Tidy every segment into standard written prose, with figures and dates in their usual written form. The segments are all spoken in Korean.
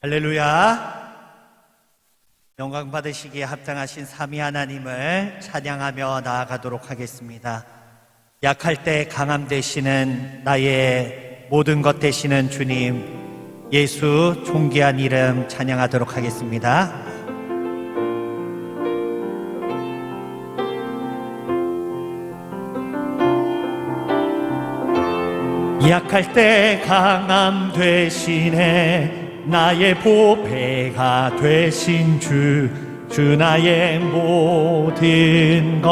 할렐루야. 영광 받으시기에 합당하신 삼위 하나님을 찬양하며 나아가도록 하겠습니다. 약할 때 강함 되시는 나의 모든 것 되시는 주님, 예수 존귀한 이름 찬양하도록 하겠습니다. 약할 때 강함 되시네 나의 보배가 되신 주 나의 모든 것.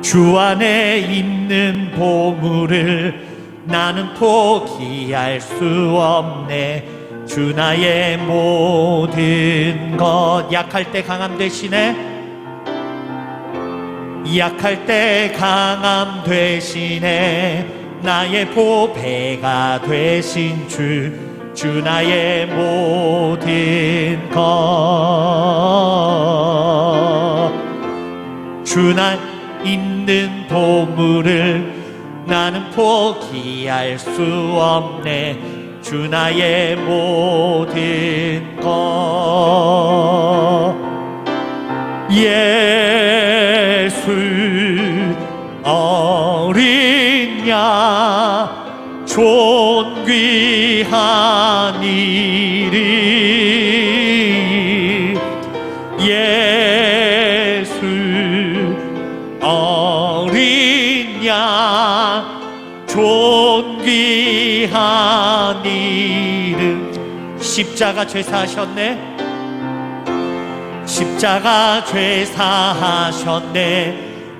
주 안에 있는 보물을 나는 포기할 수 없네. 주 나의 모든 것. 약할 때 강함 되시네. 약할 때 강함 되시네. 나의 보배가 되신 주 나의 모든 것. 주 나 있는 보물을 나는 포기할 수 없네. 주 나의 모든 것. 예수 어린 양 존귀한 이름. 예수 어린 양 존귀한 이름. 십자가 죄사하셨네. 십자가 죄사하셨네.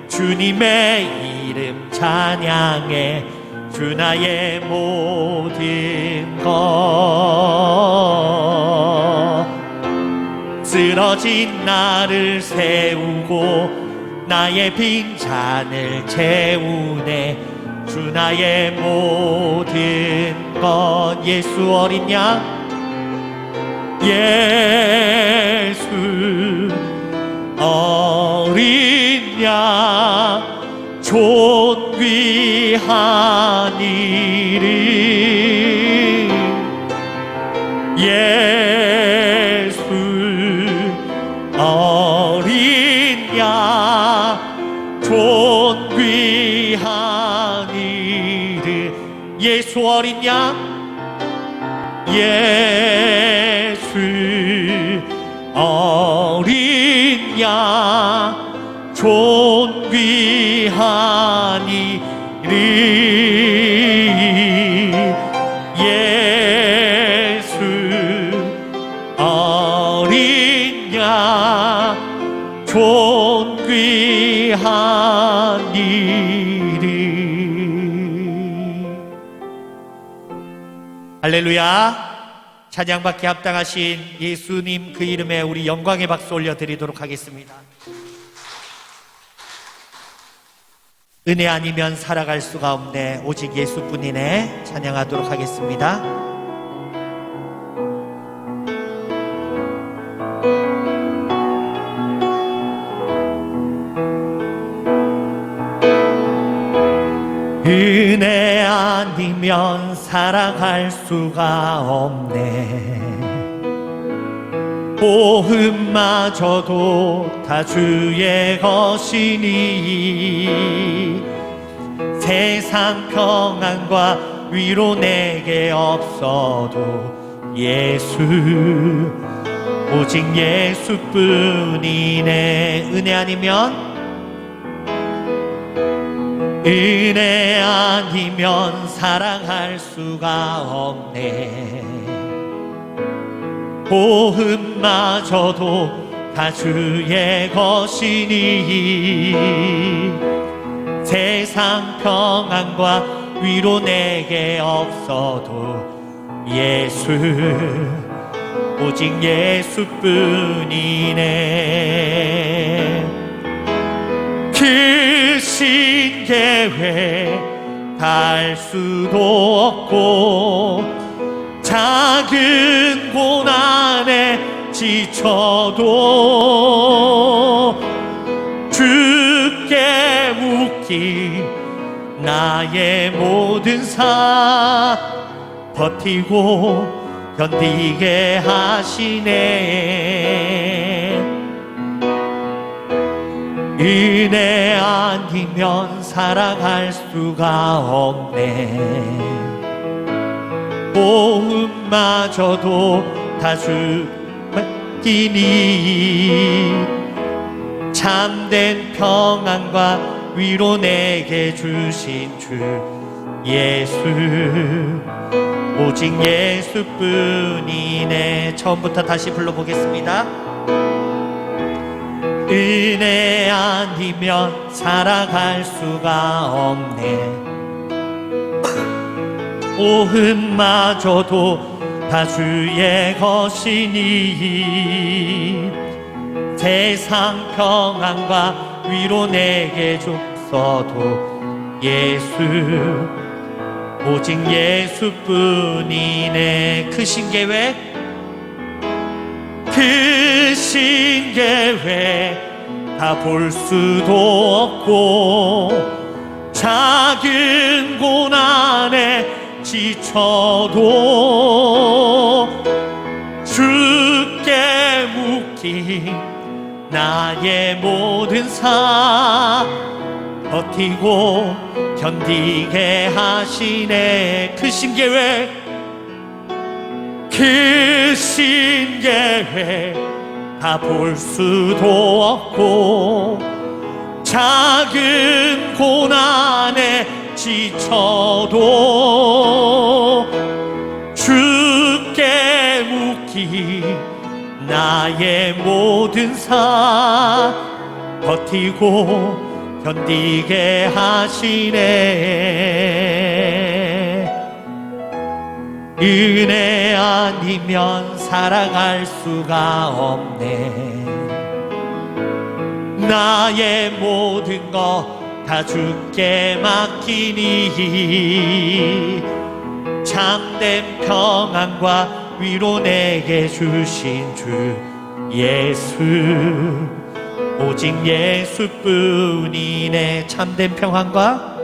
주님의 이름 찬양해. 주 나의 모든 것. 쓰러진 나를 세우고 나의 빈잔을 채우네. 주 나의 모든 것. 예수 어린 양. 예수 어린 양 존귀한 이름. 예수 어린 양 존귀한 이름. 예수 어린 양. 예수 어린 양 존귀한 이름. 예수 어린 양 존귀한 이름. 할렐루야. 찬양받기 합당하신 예수님 그 이름에 우리 영광의 박수 올려드리도록 하겠습니다. 은혜 아니면 살아갈 수가 없네. 오직 예수뿐이네. 찬양하도록 하겠습니다. 은혜 아니면 살아갈 수가 없네. 보험마저도 다 주의 것이니 세상 평안과 위로 내게 없어도 예수 오직 예수뿐이네. 은혜 아니면 사랑할 수가 없네. 보험마저도 다 주의 것이니 세상 평안과 위로 내게 없어도 예수 오직 예수뿐이네. 크신 계획 달 수도 없고 작은 고난에 지쳐도 주께 묻기 나의 모든 삶. 버티고 견디게 하시네. 은혜 아니면 살아갈 수가 없네. 보험마저도 다 주기니 참된 평안과 위로 내게 주신 주 예수, 오직 예수뿐이네. 처음부터 다시 불러보겠습니다. 은혜 아니면 살아갈 수가 없네. 오흠마저도 다 주의 것이니 세상 평안과 위로 내게 줬어도 예수, 오직 예수뿐이네. 크신 계획, 크신 계획 다 볼 수도 없고 작은 고난에 지쳐도 주께 묶인 나의 모든 삶 버티고 견디게 하시네. 크신 계획, 크신 계획 다 볼 수도 없고 작은 고난에 지쳐도 주께 묶인 나의 모든 삶 버티고 견디게 하시네. 은혜 아니면 살아갈 수가 없네. 나의 모든 것 다 주께 맡기니 참된 평안과 위로 내게 주신 주 예수, 오직 예수뿐이네. 참된 평안과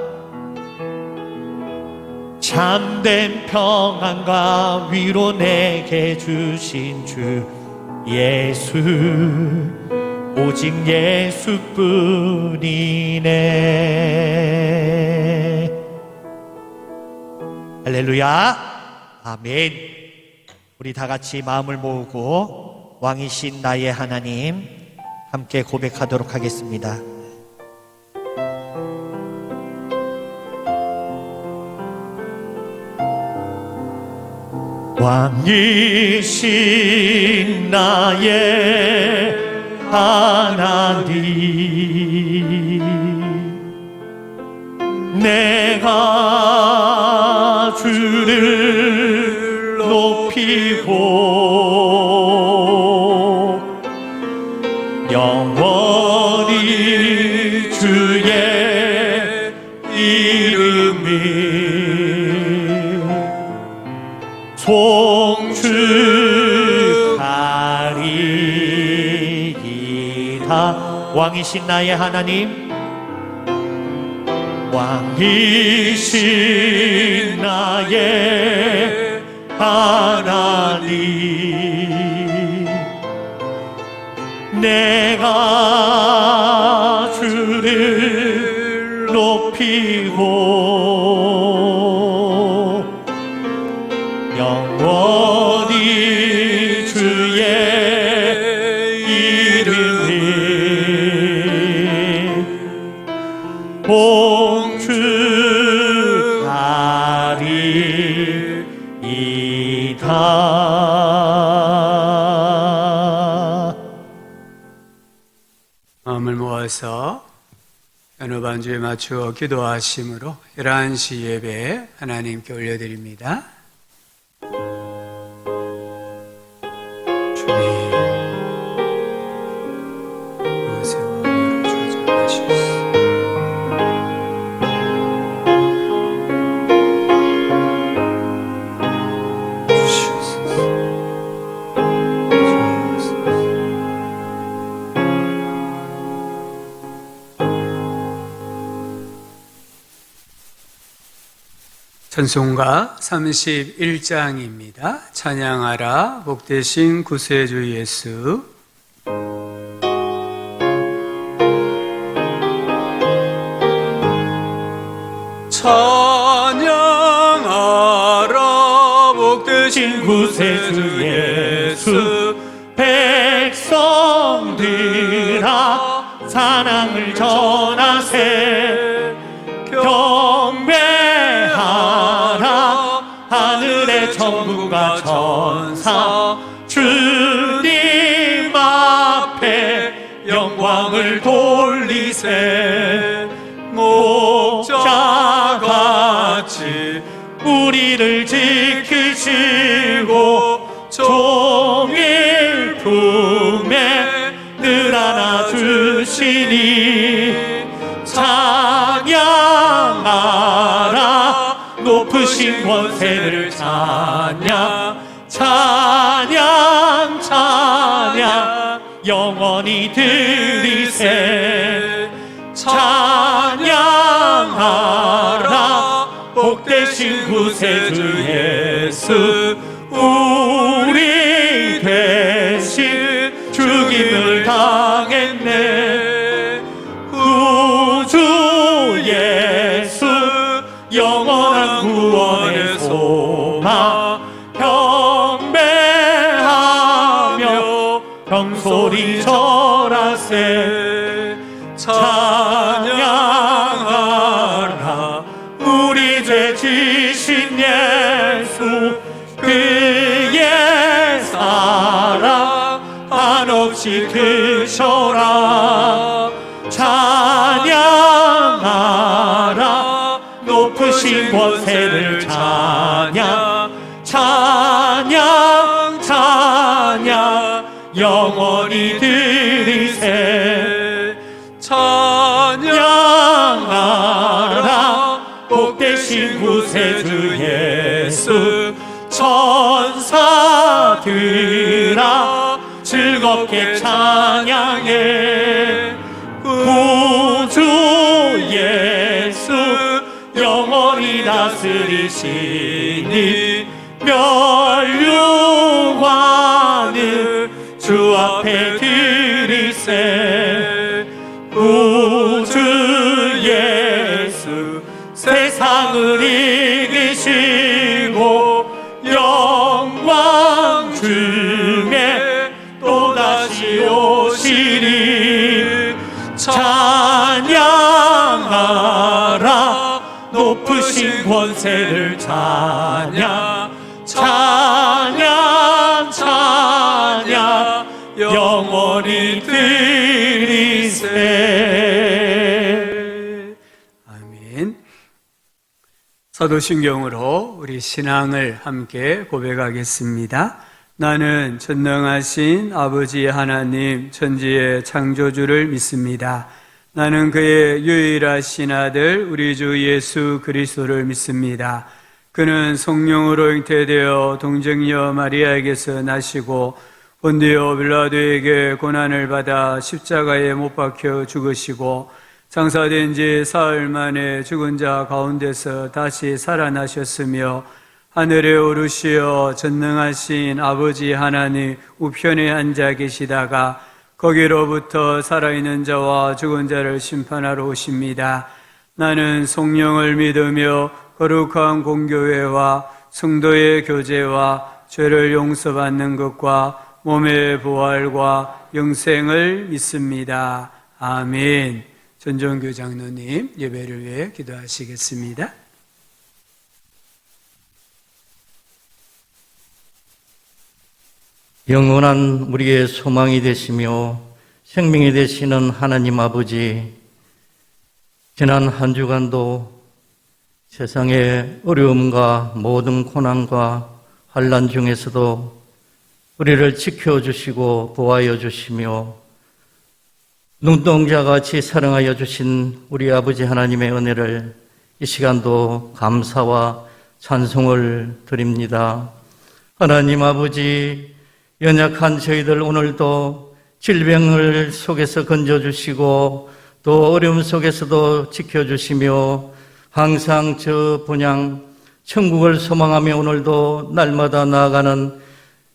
위로 내게 주신 주 예수, 오직 예수뿐이네. 할렐루야, 아멘. 우리 다 같이 마음을 모으고 왕이신 나의 하나님 함께 고백하도록 하겠습니다. 왕이신 나의 하나님, 내가 주를 높이고 영원히 주의 이름이 송축하리이다. 왕이신 나의 하나님, 왕이신 나의 하나님, 내가 주를 높이고 영원히 주의 이름이 봉축하리이다. 마음을 모아서 어느 반주에 맞추어 기도하심으로 11시 예배 하나님께 올려드립니다. 주님, 그것의 마음으로 조정하시옵소서. 찬송가 31장입니다. 찬양하라 복되신 구세주 예수. 찬양하라 복되신 구세주 예수, 백성들아 사랑을 전하세. 경배하라 하늘의 천군과 천사, 주님 앞에 영광을 돌리세. 목자같이 우리를 지키시고 종일 품에 늘 안아주시니, 찬양하라 높으신 권세를 찬양, 찬양 찬양 영원히 드리세. 찬양하라 복되신 구세주 예수, 우리 대신 죽임을 당했네. 구주 예수 영원한 구원의 소망, 경배하며 병소리 절하세. 찬양하라 우리 죄 지신 예수, 그의 사랑 한없이 크셔라. 찬양하라 높으신 권세를 찬양, 찬양 찬양 영원히 드리세. 찬양하라 복되신 구세주 예수, 천사들아 즐겁게 찬양해. 구주 예수 영원히 다스리시니, 멸류관을 주 앞에 드리세. 구주 예수 세상을 이기시고 영광 중에 또다시 오시리. 찬양하라 높으신 권세를 찬양, 찬양 찬양 영원히 드리세. 아멘. 사도신경으로 우리 신앙을 함께 고백하겠습니다. 나는 전능하신 아버지 하나님 천지의 창조주를 믿습니다. 나는 그의 유일하신 아들 우리 주 예수 그리스도를 믿습니다. 그는 성령으로 잉태되어 동정녀 마리아에게서 나시고 본디오 빌라도에게 고난을 받아 십자가에 못 박혀 죽으시고 장사된 지 사흘 만에 죽은 자 가운데서 다시 살아나셨으며 하늘에 오르시어 전능하신 아버지 하나님 우편에 앉아 계시다가 거기로부터 살아있는 자와 죽은 자를 심판하러 오십니다. 나는 성령을 믿으며 거룩한 공교회와 성도의 교제와 죄를 용서받는 것과 몸의 부활과 영생을 믿습니다. 아멘. 전종교 장로님 예배를 위해 기도하시겠습니다. 영원한 우리의 소망이 되시며 생명이 되시는 하나님 아버지, 지난 한 주간도 세상의 어려움과 모든 고난과 환난 중에서도 우리를 지켜주시고 보호하여 주시며 눈동자같이 사랑하여 주신 우리 아버지 하나님의 은혜를 이 시간도 감사와 찬송을 드립니다. 하나님 아버지, 연약한 저희들 오늘도 질병을 속에서 건져주시고 또 어려움 속에서도 지켜주시며 항상 저 분양 천국을 소망하며 오늘도 날마다 나아가는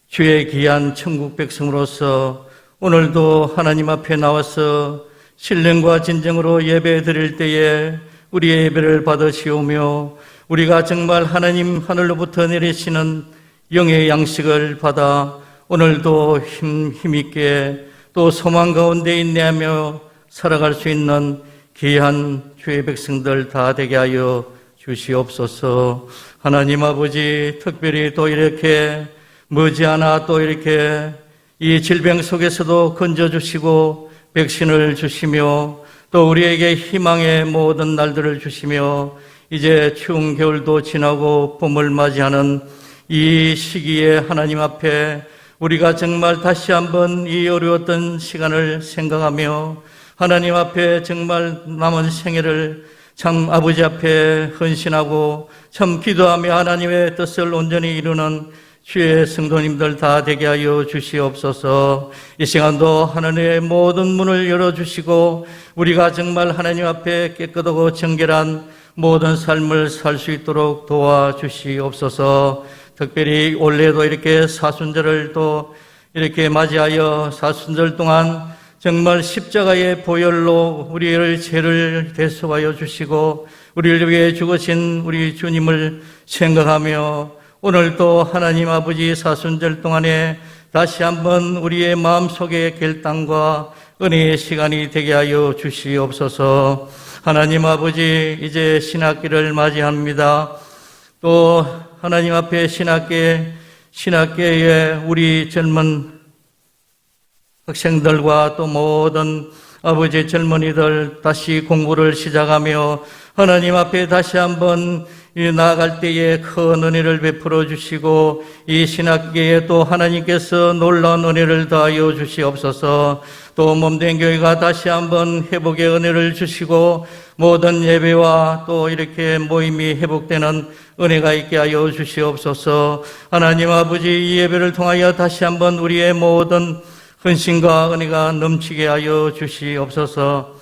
주의 귀한 천국 백성으로서 오늘도 하나님 앞에 나와서 신령과 진정으로 예배 드릴 때에 우리의 예배를 받으시오며 우리가 정말 하나님 하늘로부터 내리시는 영의 양식을 받아 오늘도 힘있게 또 소망 가운데 인내하며 살아갈 수 있는 귀한 주의 백성들 다 되게 하여 주시옵소서. 하나님 아버지, 특별히 또 이렇게 머지않아 또 이렇게 이 질병 속에서도 건져주시고 백신을 주시며 또 우리에게 희망의 모든 날들을 주시며 이제 추운 겨울도 지나고 봄을 맞이하는 이 시기에 하나님 앞에 우리가 정말 다시 한번 이 어려웠던 시간을 생각하며 하나님 앞에 정말 남은 생애를 참 아버지 앞에 헌신하고 참 기도하며 하나님의 뜻을 온전히 이루는 주의 성도님들 다 되게 하여 주시옵소서. 이 시간도 하나님의 모든 문을 열어주시고 우리가 정말 하나님 앞에 깨끗하고 정결한 모든 삶을 살 수 있도록 도와주시옵소서. 특별히 올해도 이렇게 사순절을 또 이렇게 맞이하여 사순절 동안 정말 십자가의 보혈로 우리의 죄를 대속하여 주시고 우리를 위해 죽으신 우리 주님을 생각하며 오늘도 하나님 아버지 사순절 동안에 다시 한번 우리의 마음속의 결단과 은혜의 시간이 되게 하여 주시옵소서. 하나님 아버지, 이제 신학기를 맞이합니다. 또 하나님 앞에 신학계에 우리 젊은 학생들과 또 모든 아버지 젊은이들 다시 공부를 시작하며 하나님 앞에 다시 한번 나아갈 때에 큰 은혜를 베풀어 주시고 이 신학계에 또 하나님께서 놀라운 은혜를 더하여 주시옵소서. 또 몸된 교회가 다시 한번 회복의 은혜를 주시고 모든 예배와 또 이렇게 모임이 회복되는 은혜가 있게 하여 주시옵소서. 하나님 아버지, 이 예배를 통하여 다시 한번 우리의 모든 헌신과 은혜가 넘치게 하여 주시옵소서.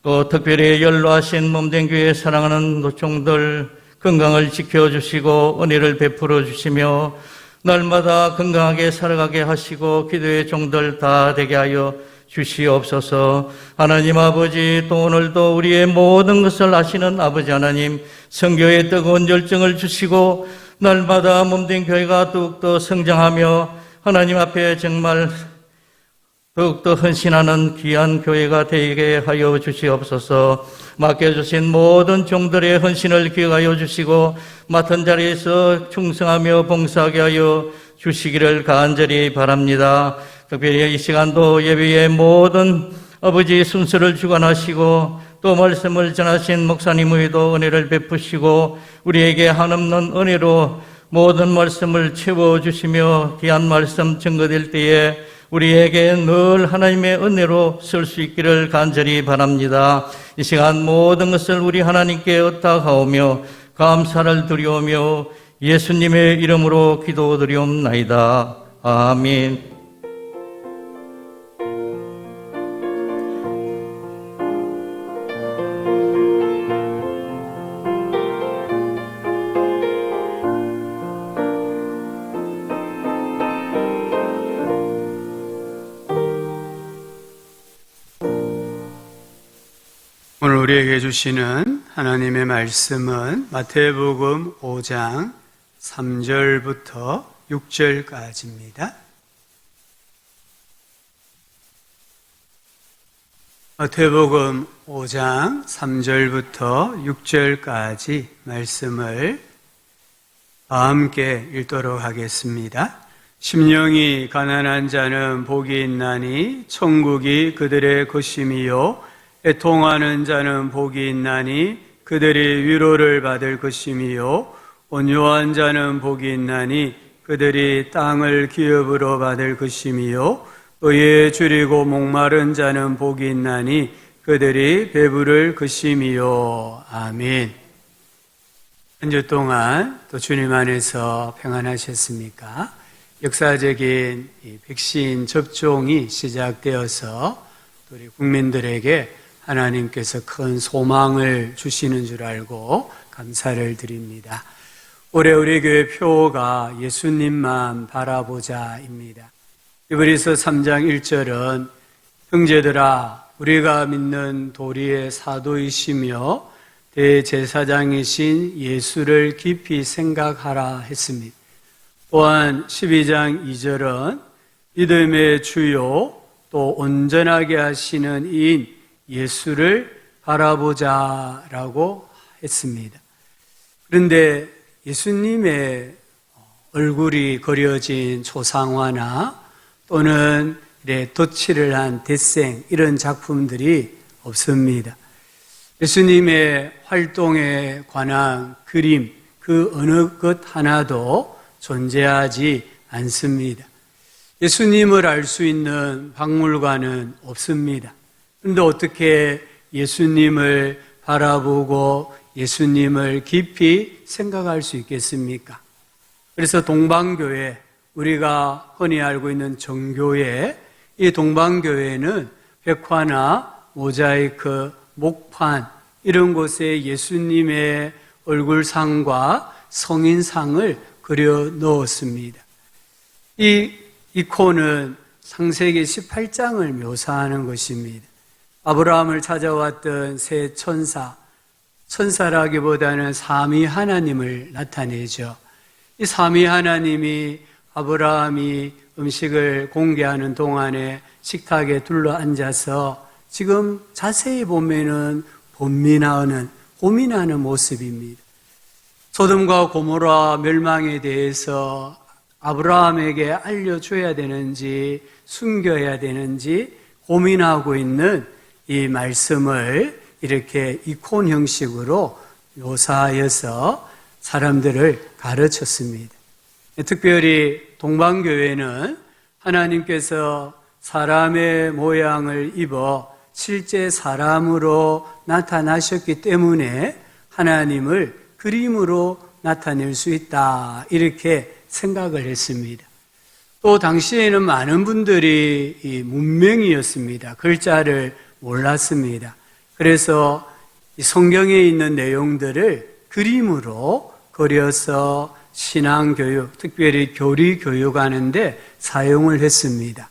또 특별히 연로하신 몸된 교회 사랑하는 노총들 건강을 지켜주시고 은혜를 베풀어 주시며 날마다 건강하게 살아가게 하시고 기도의 종들 다 되게 하여 주시옵소서. 하나님 아버지, 또 오늘도 우리의 모든 것을 아시는 아버지 하나님, 성교의 뜨거운 열정을 주시고 날마다 몸된 교회가 더욱더 성장하며 하나님 앞에 정말 더욱더 헌신하는 귀한 교회가 되게 하여 주시옵소서. 맡겨주신 모든 종들의 헌신을 기억하여 주시고 맡은 자리에서 충성하며 봉사하게 하여 주시기를 간절히 바랍니다. 특별히 이 시간도 예배의 모든 아버지 순서를 주관하시고 또 말씀을 전하신 목사님의도 은혜를 베푸시고 우리에게 한없는 은혜로 모든 말씀을 채워주시며 귀한 말씀 증거될 때에 우리에게 늘 하나님의 은혜로 쓸 수 있기를 간절히 바랍니다. 이 시간 모든 것을 우리 하나님께 의탁하오며 감사를 드리오며 예수님의 이름으로 기도드리옵나이다. 아멘. 오늘 우리에게 주시는 하나님의 말씀은 마태복음 5장 3절부터 6절까지입니다. 마태복음 5장 3절부터 6절까지 말씀을 함께 읽도록 하겠습니다. 심령이 가난한 자는 복이 있나니 천국이 그들의 것임이요 애통하는 자는 복이 있나니 그들이 위로를 받을 것임이요 온유한 자는 복이 있나니 그들이 땅을 기업으로 받을 것임이요 의에 줄이고 목마른 자는 복이 있나니 그들이 배부를 것임이요. 아멘. 한 주 동안 또 주님 안에서 평안하셨습니까? 역사적인 백신 접종이 시작되어서 우리 국민들에게 하나님께서 큰 소망을 주시는 줄 알고 감사를 드립니다. 올해 우리 교회 표어가 예수님만 바라보자입니다. 히브리서 3장 1절은 형제들아 우리가 믿는 도리의 사도이시며 대제사장이신 예수를 깊이 생각하라 했습니다. 또한 12장 2절은 믿음의 주요 또 온전하게 하시는 이인 예수를 바라보자라고 했습니다. 그런데 예수님의 얼굴이 그려진 초상화나 또는 덧칠을 한 대생 이런 작품들이 없습니다. 예수님의 활동에 관한 그림 그 어느 것 하나도 존재하지 않습니다. 예수님을 알 수 있는 박물관은 없습니다. 그런데 어떻게 예수님을 바라보고 예수님을 깊이 생각할 수 있겠습니까? 그래서 동방교회, 우리가 흔히 알고 있는 정교회, 이 동방교회는 벽화나 모자이크, 목판 이런 곳에 예수님의 얼굴상과 성인상을 그려 넣었습니다. 이 이코는 창세기 18장을 묘사하는 것입니다. 아브라함을 찾아왔던 세 천사, 천사라기보다는 삼위 하나님을 나타내죠. 이 삼위 하나님이 아브라함이 음식을 공개하는 동안에 식탁에 둘러앉아서 지금 자세히 보면은 고민하는 모습입니다. 소돔과 고모라 멸망에 대해서 아브라함에게 알려줘야 되는지 숨겨야 되는지 고민하고 있는 이 말씀을 이렇게 이콘 형식으로 묘사하여서 사람들을 가르쳤습니다. 특별히 동방교회는 하나님께서 사람의 모양을 입어 실제 사람으로 나타나셨기 때문에 하나님을 그림으로 나타낼 수 있다 이렇게 생각을 했습니다. 또 당시에는 많은 분들이 문맹이었습니다. 글자를 몰랐습니다. 그래서 성경에 있는 내용들을 그림으로 그려서 신앙교육, 특별히 교리교육하는데 사용을 했습니다.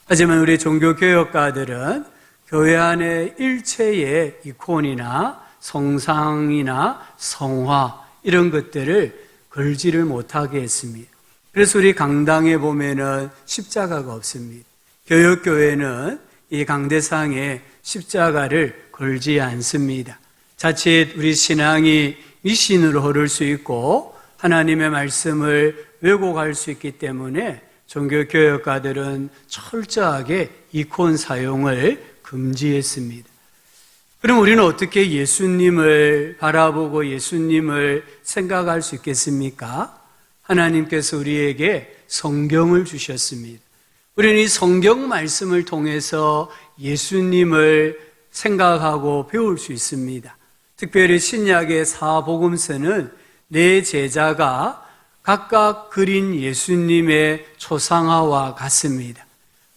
하지만 우리 종교개혁가들은 교회 안에 일체의 이콘이나 성상이나 성화 이런 것들을 걸지를 못하게 했습니다. 그래서 우리 강당에 보면은 십자가가 없습니다. 교역교회는 이 강대상에 십자가를 걸지 않습니다. 자칫 우리 신앙이 미신으로 흐를 수 있고 하나님의 말씀을 왜곡할 수 있기 때문에 종교교역가들은 철저하게 이콘 사용을 금지했습니다. 그럼 우리는 어떻게 예수님을 바라보고 예수님을 생각할 수 있겠습니까? 하나님께서 우리에게 성경을 주셨습니다. 우리는 이 성경 말씀을 통해서 예수님을 생각하고 배울 수 있습니다. 특별히 신약의 사복음서는 네 제자가 각각 그린 예수님의 초상화와 같습니다.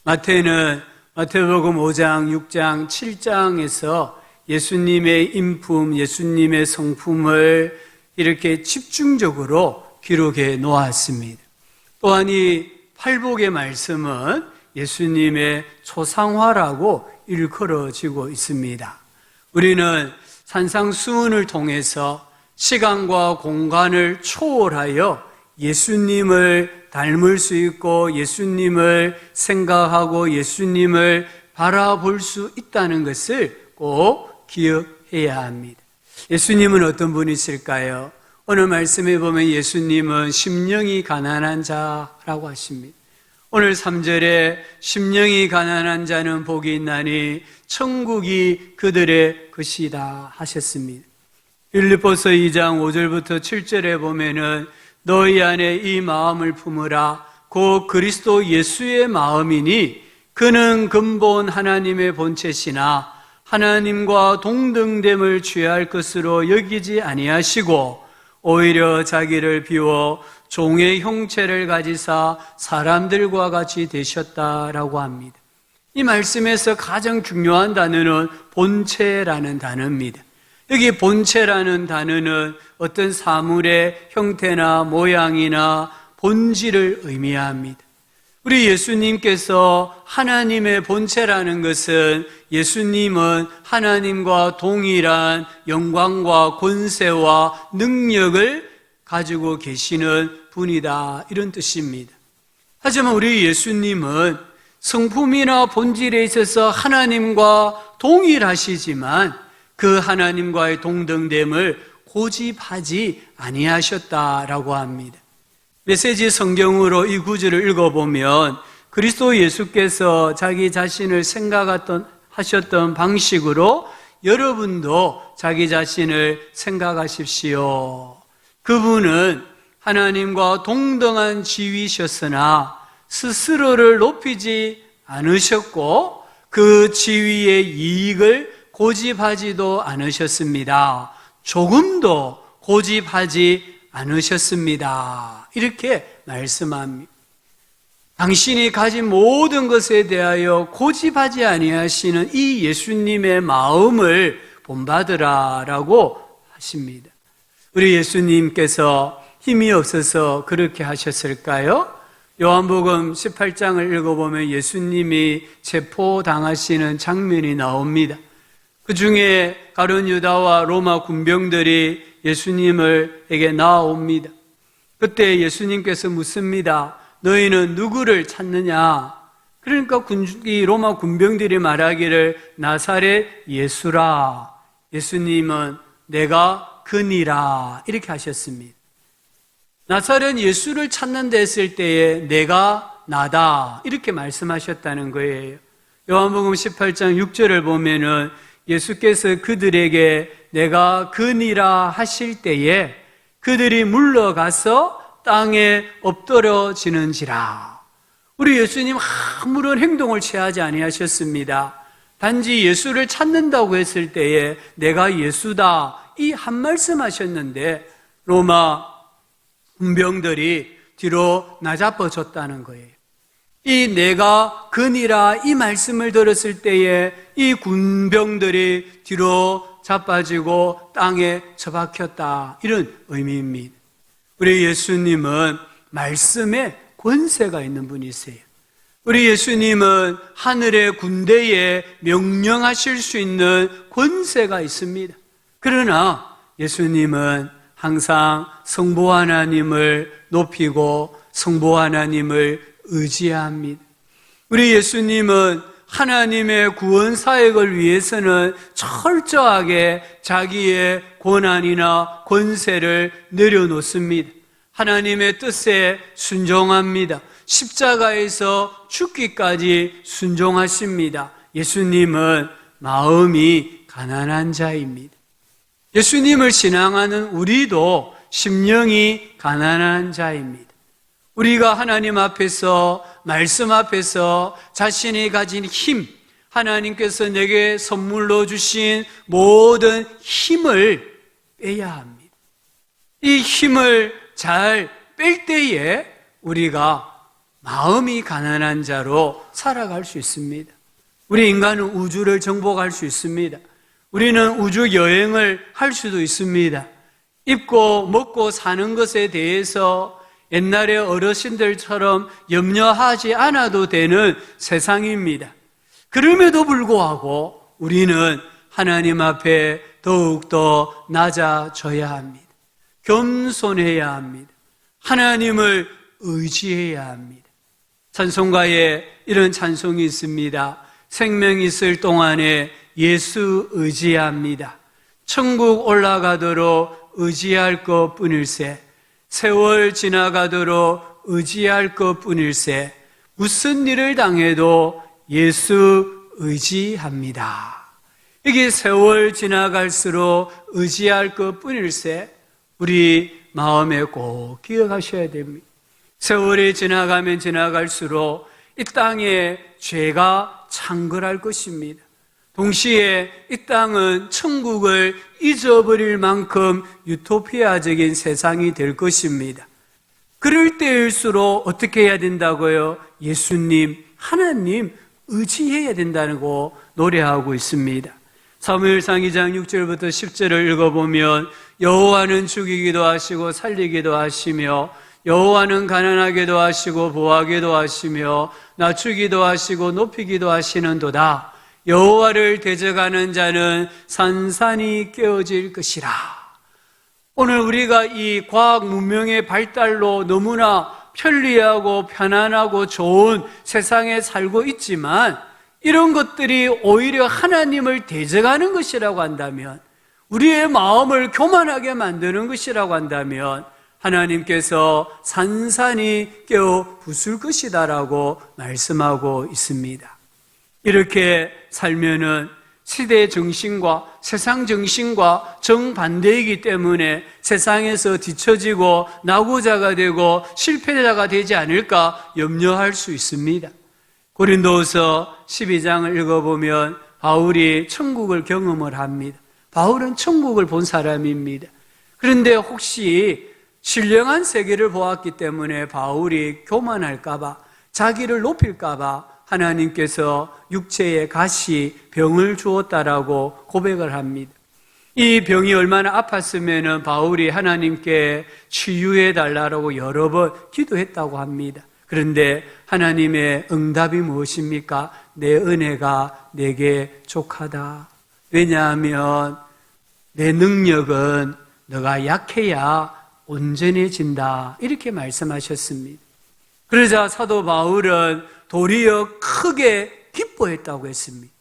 마태는 마태복음 5장, 6장, 7장에서 예수님의 인품, 예수님의 성품을 이렇게 집중적으로 기록해 놓았습니다. 또한 이 팔복의 말씀은 예수님의 초상화라고 일컬어지고 있습니다. 우리는 산상수훈을 통해서 시간과 공간을 초월하여 예수님을 닮을 수 있고 예수님을 생각하고 예수님을 바라볼 수 있다는 것을 꼭 기억해야 합니다. 예수님은 어떤 분이실까요? 오늘 말씀에 보면 예수님은 심령이 가난한 자라고 하십니다. 오늘 3절에 심령이 가난한 자는 복이 있나니 천국이 그들의 것이다 하셨습니다. 빌립보서 2장 5절부터 7절에 보면은 너희 안에 이 마음을 품으라 곧 그리스도 예수의 마음이니 그는 근본 하나님의 본체시나 하나님과 동등됨을 취할 것으로 여기지 아니하시고 오히려 자기를 비워 종의 형체를 가지사 사람들과 같이 되셨다라고 합니다. 이 말씀에서 가장 중요한 단어는 본체라는 단어입니다. 여기 본체라는 단어는 어떤 사물의 형태나 모양이나 본질을 의미합니다. 우리 예수님께서 하나님의 본체라는 것은 예수님은 하나님과 동일한 영광과 권세와 능력을 가지고 계시는 분이다, 이런 뜻입니다. 하지만 우리 예수님은 성품이나 본질에 있어서 하나님과 동일하시지만 그 하나님과의 동등됨을 고집하지 아니하셨다라고 합니다. 메시지 성경으로 이 구절을 읽어보면 그리스도 예수께서 자기 자신을 생각하셨던 방식으로 여러분도 자기 자신을 생각하십시오. 그분은 하나님과 동등한 지위셨으나 스스로를 높이지 않으셨고 그 지위의 이익을 고집하지도 않으셨습니다. 조금도 고집하지 않으셨습니다. 이렇게 말씀합니다. 당신이 가진 모든 것에 대하여 고집하지 아니하시는 이 예수님의 마음을 본받으라라고 하십니다. 우리 예수님께서 힘이 없어서 그렇게 하셨을까요? 요한복음 18장을 읽어보면 예수님이 체포당하시는 장면이 나옵니다. 그 중에 가룟 유다와 로마 군병들이 예수님에게 나옵니다. 그때 예수님께서 묻습니다. 너희는 누구를 찾느냐? 그러니까 이 로마 군병들이 말하기를 나사렛 예수라. 예수님은 내가 그니라 이렇게 하셨습니다. 나사렛 예수를 찾는 데 했을 때에 내가 나다 이렇게 말씀하셨다는 거예요. 요한복음 18장 6절을 보면은 예수께서 그들에게 내가 그니라 하실 때에 그들이 물러가서 땅에 엎드러지는지라. 우리 예수님 아무런 행동을 취하지 아니하셨습니다. 단지 예수를 찾는다고 했을 때에 내가 예수다 이 한 말씀 하셨는데 로마 군병들이 뒤로 나잡아졌다는 거예요. 이 내가 그니라 이 말씀을 들었을 때에 이 군병들이 뒤로 자빠지고 땅에 처박혔다 이런 의미입니다. 우리 예수님은 말씀에 권세가 있는 분이세요. 우리 예수님은 하늘의 군대에 명령하실 수 있는 권세가 있습니다. 그러나 예수님은 항상 성부 하나님을 높이고 성부 하나님을 의지합니다. 우리 예수님은 하나님의 구원 사역을 위해서는 철저하게 자기의 권한이나 권세를 내려놓습니다. 하나님의 뜻에 순종합니다. 십자가에서 죽기까지 순종하십니다. 예수님은 마음이 가난한 자입니다. 예수님을 신앙하는 우리도 심령이 가난한 자입니다. 우리가 하나님 앞에서 말씀 앞에서 자신이 가진 힘, 하나님께서 내게 선물로 주신 모든 힘을 빼야 합니다. 이 힘을 잘 뺄 때에 우리가 마음이 가난한 자로 살아갈 수 있습니다. 우리 인간은 우주를 정복할 수 있습니다. 우리는 우주 여행을 할 수도 있습니다. 입고 먹고 사는 것에 대해서 옛날의 어르신들처럼 염려하지 않아도 되는 세상입니다. 그럼에도 불구하고 우리는 하나님 앞에 더욱더 낮아져야 합니다. 겸손해야 합니다. 하나님을 의지해야 합니다. 찬송가에 이런 찬송이 있습니다. 생명 있을 동안에 예수 의지합니다. 천국 올라가도록 의지할 것뿐일세. 세월 지나가도록 의지할 것뿐일세. 무슨 일을 당해도 예수 의지합니다. 이게 세월 지나갈수록 의지할 것뿐일세. 우리 마음에 꼭 기억하셔야 됩니다. 세월이 지나가면 지나갈수록 이 땅에 죄가 창궐할 것입니다. 동시에 이 땅은 천국을 잊어버릴 만큼 유토피아적인 세상이 될 것입니다. 그럴 때일수록 어떻게 해야 된다고요? 예수님, 하나님 의지해야 된다고 노래하고 있습니다. 사무엘상 2장 6절부터 10절을 읽어보면 여호와는 죽이기도 하시고 살리기도 하시며 여호와는 가난하게도 하시고 부하게도 하시며 낮추기도 하시고 높이기도 하시는도다. 여호와를 대적하는 자는 산산이 깨어질 것이라. 오늘 우리가 이 과학 문명의 발달로 너무나 편리하고 편안하고 좋은 세상에 살고 있지만 이런 것들이 오히려 하나님을 대적하는 것이라고 한다면, 우리의 마음을 교만하게 만드는 것이라고 한다면 하나님께서 산산이 깨어 부술 것이다라고 말씀하고 있습니다. 이렇게 살면은 시대 정신과 세상 정신과 정반대이기 때문에 세상에서 뒤처지고 낙오자가 되고 실패자가 되지 않을까 염려할 수 있습니다. 고린도후서 12장을 읽어보면 바울이 천국을 경험을 합니다. 바울은 천국을 본 사람입니다. 그런데 혹시 신령한 세계를 보았기 때문에 바울이 교만할까봐, 자기를 높일까봐 하나님께서 육체에 가시, 병을 주었다라고 고백을 합니다. 이 병이 얼마나 아팠으면 바울이 하나님께 치유해 달라고 여러 번 기도했다고 합니다. 그런데 하나님의 응답이 무엇입니까? 내 은혜가 내게 족하다. 왜냐하면 내 능력은 너가 약해야 온전해진다. 이렇게 말씀하셨습니다. 그러자 사도 바울은 도리어 크게 기뻐했다고 했습니다.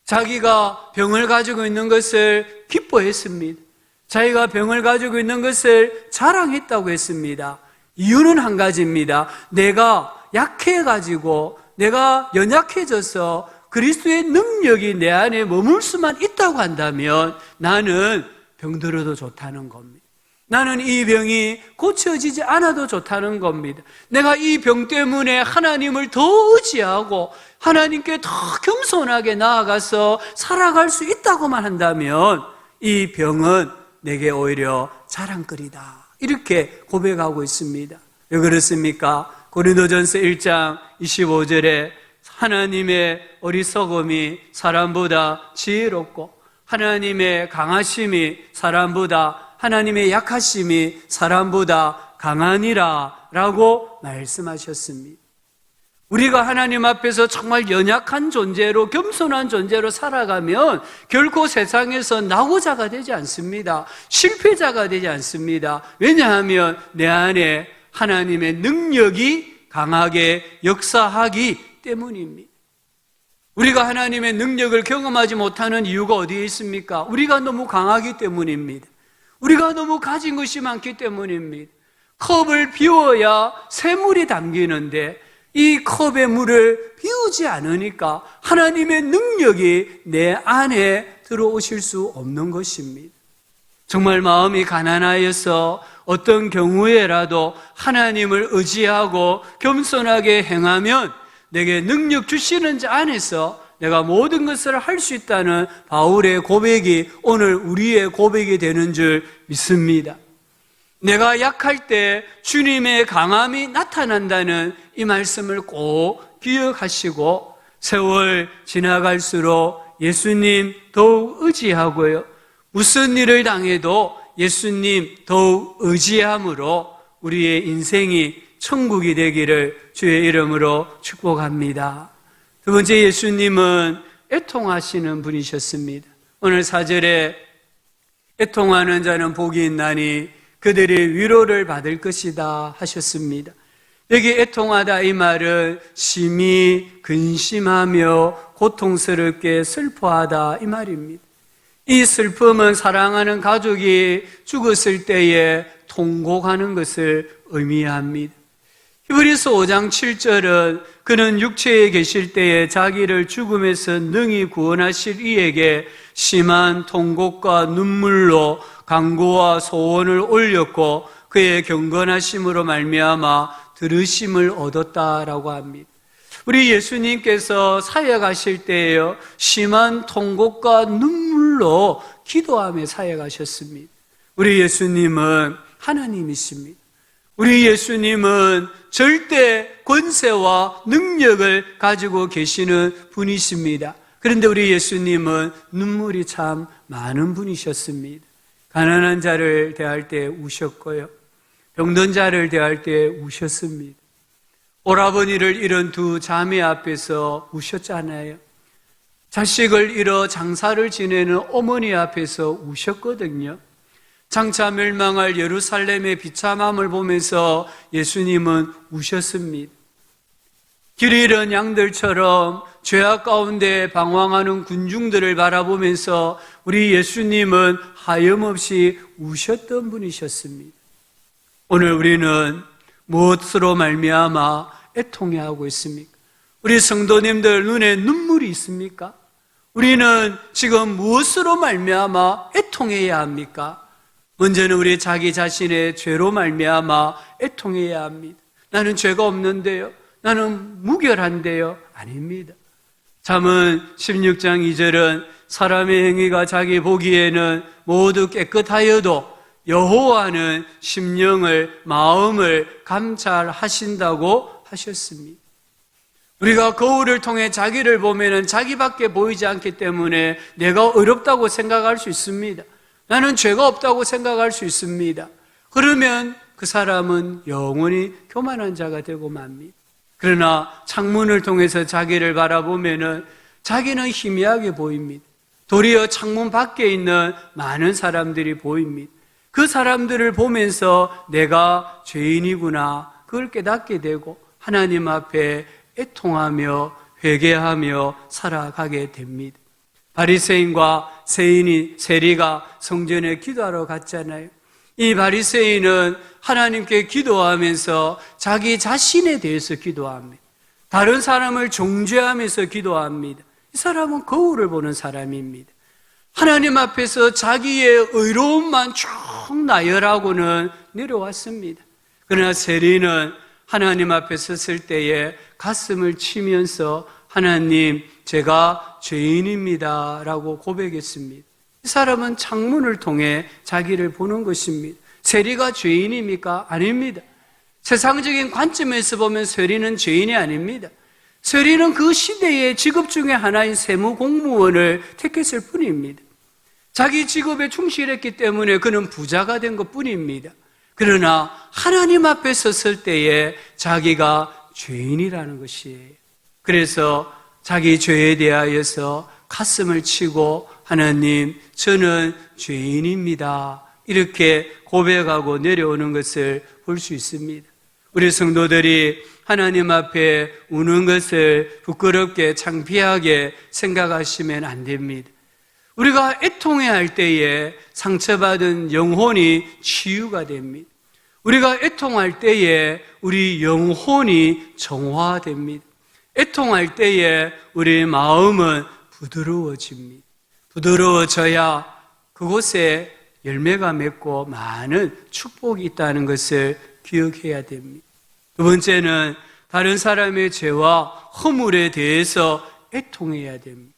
자기가 병을 가지고 있는 것을 기뻐했습니다. 자기가 병을 가지고 있는 것을 자랑했다고 했습니다. 이유는 한 가지입니다. 내가 약해가지고, 내가 연약해져서 그리스도의 능력이 내 안에 머물 수만 있다고 한다면 나는 병들어도 좋다는 겁니다. 나는 이 병이 고쳐지지 않아도 좋다는 겁니다. 내가 이 병 때문에 하나님을 더 의지하고 하나님께 더 겸손하게 나아가서 살아갈 수 있다고만 한다면 이 병은 내게 오히려 자랑거리다. 이렇게 고백하고 있습니다. 왜 그렇습니까? 고린도전서 1장 25절에 하나님의 어리석음이 사람보다 지혜롭고 하나님의 강하심이 사람보다, 하나님의 약하심이 사람보다 강하니라 라고 말씀하셨습니다. 우리가 하나님 앞에서 정말 연약한 존재로, 겸손한 존재로 살아가면 결코 세상에서 낙오자가 되지 않습니다. 실패자가 되지 않습니다. 왜냐하면 내 안에 하나님의 능력이 강하게 역사하기 때문입니다. 우리가 하나님의 능력을 경험하지 못하는 이유가 어디에 있습니까? 우리가 너무 강하기 때문입니다. 우리가 너무 가진 것이 많기 때문입니다. 컵을 비워야 샘물이 담기는데 이 컵의 물을 비우지 않으니까 하나님의 능력이 내 안에 들어오실 수 없는 것입니다. 정말 마음이 가난하여서 어떤 경우에라도 하나님을 의지하고 겸손하게 행하면 내게 능력 주시는 자 안에서 내가 모든 것을 할 수 있다는 바울의 고백이 오늘 우리의 고백이 되는 줄 믿습니다. 내가 약할 때 주님의 강함이 나타난다는 이 말씀을 꼭 기억하시고 세월 지나갈수록 예수님 더욱 의지하고요. 무슨 일을 당해도 예수님 더욱 의지함으로 우리의 인생이 천국이 되기를 주의 이름으로 축복합니다. 두 번째, 예수님은 애통하시는 분이셨습니다. 오늘 4절에 애통하는 자는 복이 있나니 그들이 위로를 받을 것이다 하셨습니다. 여기 애통하다 이 말은 심히 근심하며 고통스럽게 슬퍼하다 이 말입니다. 이 슬픔은 사랑하는 가족이 죽었을 때에 통곡하는 것을 의미합니다. 히브리서 5장 7절은 그는 육체에 계실 때에 자기를 죽음에서 능히 구원하실 이에게 심한 통곡과 눈물로 간구와 소원을 올렸고 그의 경건하심으로 말미암아 들으심을 얻었다라고 합니다. 우리 예수님께서 사역하실 때에요, 심한 통곡과 눈물로 기도하며 사역하셨습니다. 우리 예수님은 하나님이십니다. 우리 예수님은 절대 권세와 능력을 가지고 계시는 분이십니다. 그런데 우리 예수님은 눈물이 참 많은 분이셨습니다. 가난한 자를 대할 때 우셨고요. 병든 자를 대할 때 우셨습니다. 오라버니를 잃은 두 자매 앞에서 우셨잖아요. 자식을 잃어 장사를 지내는 어머니 앞에서 우셨거든요. 장차 멸망할 예루살렘의 비참함을 보면서 예수님은 우셨습니다. 길 잃은 양들처럼 죄악 가운데 방황하는 군중들을 바라보면서 우리 예수님은 하염없이 우셨던 분이셨습니다. 오늘 우리는 무엇으로 말미암아 애통해하고 있습니까? 우리 성도님들 눈에 눈물이 있습니까? 우리는 지금 무엇으로 말미암아 애통해야 합니까? 먼저는 우리 자기 자신의 죄로 말미암아 애통해야 합니다. 나는 죄가 없는데요. 나는 무결한데요. 아닙니다. 잠언 16장 2절은 사람의 행위가 자기 보기에는 모두 깨끗하여도 여호와는 심령을 마음을 감찰하신다고 하셨습니다. 우리가 거울을 통해 자기를 보면은 자기밖에 보이지 않기 때문에 내가 어렵다고 생각할 수 있습니다. 나는 죄가 없다고 생각할 수 있습니다. 그러면 그 사람은 영원히 교만한 자가 되고 맙니다. 그러나 창문을 통해서 자기를 바라보면은 자기는 희미하게 보입니다. 도리어 창문 밖에 있는 많은 사람들이 보입니다. 그 사람들을 보면서 내가 죄인이구나 그걸 깨닫게 되고 하나님 앞에 애통하며 회개하며 살아가게 됩니다. 바리새인과 세리가 성전에 기도하러 갔잖아요. 이 바리새인은 하나님께 기도하면서 자기 자신에 대해서 기도합니다. 다른 사람을 정죄하면서 기도합니다. 이 사람은 거울을 보는 사람입니다. 하나님 앞에서 자기의 의로움만 쭉 나열하고는 내려왔습니다. 그러나 세리는 하나님 앞에 섰을 때에 가슴을 치면서 하나님, 제가 죄인입니다 라고 고백했습니다. 이 사람은 창문을 통해 자기를 보는 것입니다. 세리가 죄인입니까? 아닙니다. 세상적인 관점에서 보면 세리는 죄인이 아닙니다. 세리는 그 시대의 직업 중에 하나인 세무공무원을 택했을 뿐입니다. 자기 직업에 충실했기 때문에 그는 부자가 된 것 뿐입니다. 그러나 하나님 앞에 섰을 때에 자기가 죄인이라는 것이에요. 그래서 자기 죄에 대하여서 가슴을 치고 하나님, 저는 죄인입니다. 이렇게 고백하고 내려오는 것을 볼 수 있습니다. 우리 성도들이 하나님 앞에 우는 것을 부끄럽게 창피하게 생각하시면 안 됩니다. 우리가 애통해야 할 때에 상처받은 영혼이 치유가 됩니다. 우리가 애통할 때에 우리 영혼이 정화됩니다. 애통할 때에 우리 마음은 부드러워집니다. 부드러워져야 그곳에 열매가 맺고 많은 축복이 있다는 것을 기억해야 됩니다. 두 번째는 다른 사람의 죄와 허물에 대해서 애통해야 됩니다.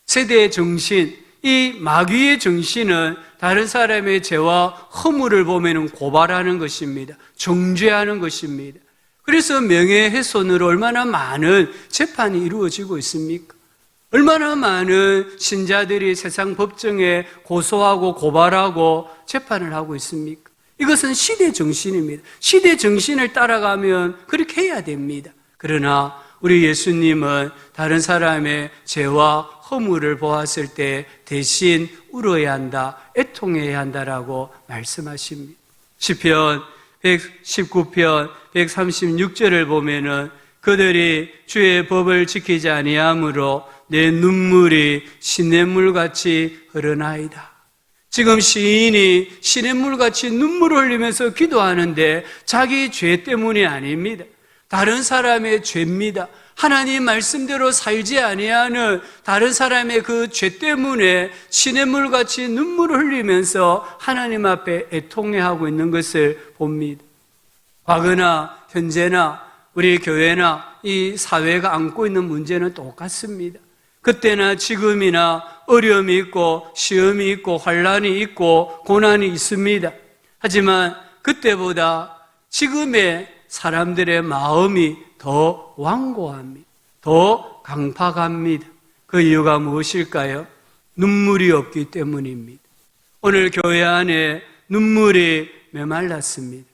세대의 정신, 이 마귀의 정신은 다른 사람의 죄와 허물을 보면 고발하는 것입니다. 정죄하는 것입니다. 그래서 명예훼손으로 얼마나 많은 재판이 이루어지고 있습니까? 얼마나 많은 신자들이 세상 법정에 고소하고 고발하고 재판을 하고 있습니까? 이것은 시대 정신입니다. 시대 정신을 따라가면 그렇게 해야 됩니다. 그러나 우리 예수님은 다른 사람의 죄와 허물을 보았을 때 대신 울어야 한다, 애통해야 한다라고 말씀하십니다. 시편 119편 136절을 보면은 그들이 주의 법을 지키지 아니하므로 내 눈물이 시냇물같이 흐르나이다. 지금 시인이 시냇물같이 눈물을 흘리면서 기도하는데 자기 죄 때문이 아닙니다. 다른 사람의 죄입니다. 하나님 말씀대로 살지 아니하는 다른 사람의 그 죄 때문에 시냇물같이 눈물을 흘리면서 하나님 앞에 애통해하고 있는 것을 봅니다. 과거나 현재나 우리 교회나 이 사회가 안고 있는 문제는 똑같습니다. 그때나 지금이나 어려움이 있고 시험이 있고 환난이 있고 고난이 있습니다. 하지만 그때보다 지금의 사람들의 마음이 더 완고합니다. 더 강팍합니다. 그 이유가 무엇일까요? 눈물이 없기 때문입니다. 오늘 교회 안에 눈물이 메말랐습니다.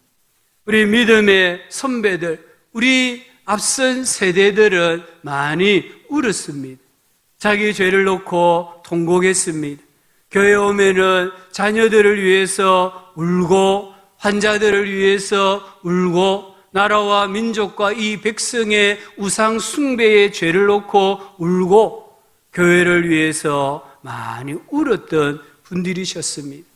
우리 믿음의 선배들, 우리 앞선 세대들은 많이 울었습니다. 자기 죄를 놓고 통곡했습니다. 교회 오면은 자녀들을 위해서 울고, 환자들을 위해서 울고, 나라와 민족과 이 백성의 우상 숭배의 죄를 놓고 울고, 교회를 위해서 많이 울었던 분들이셨습니다.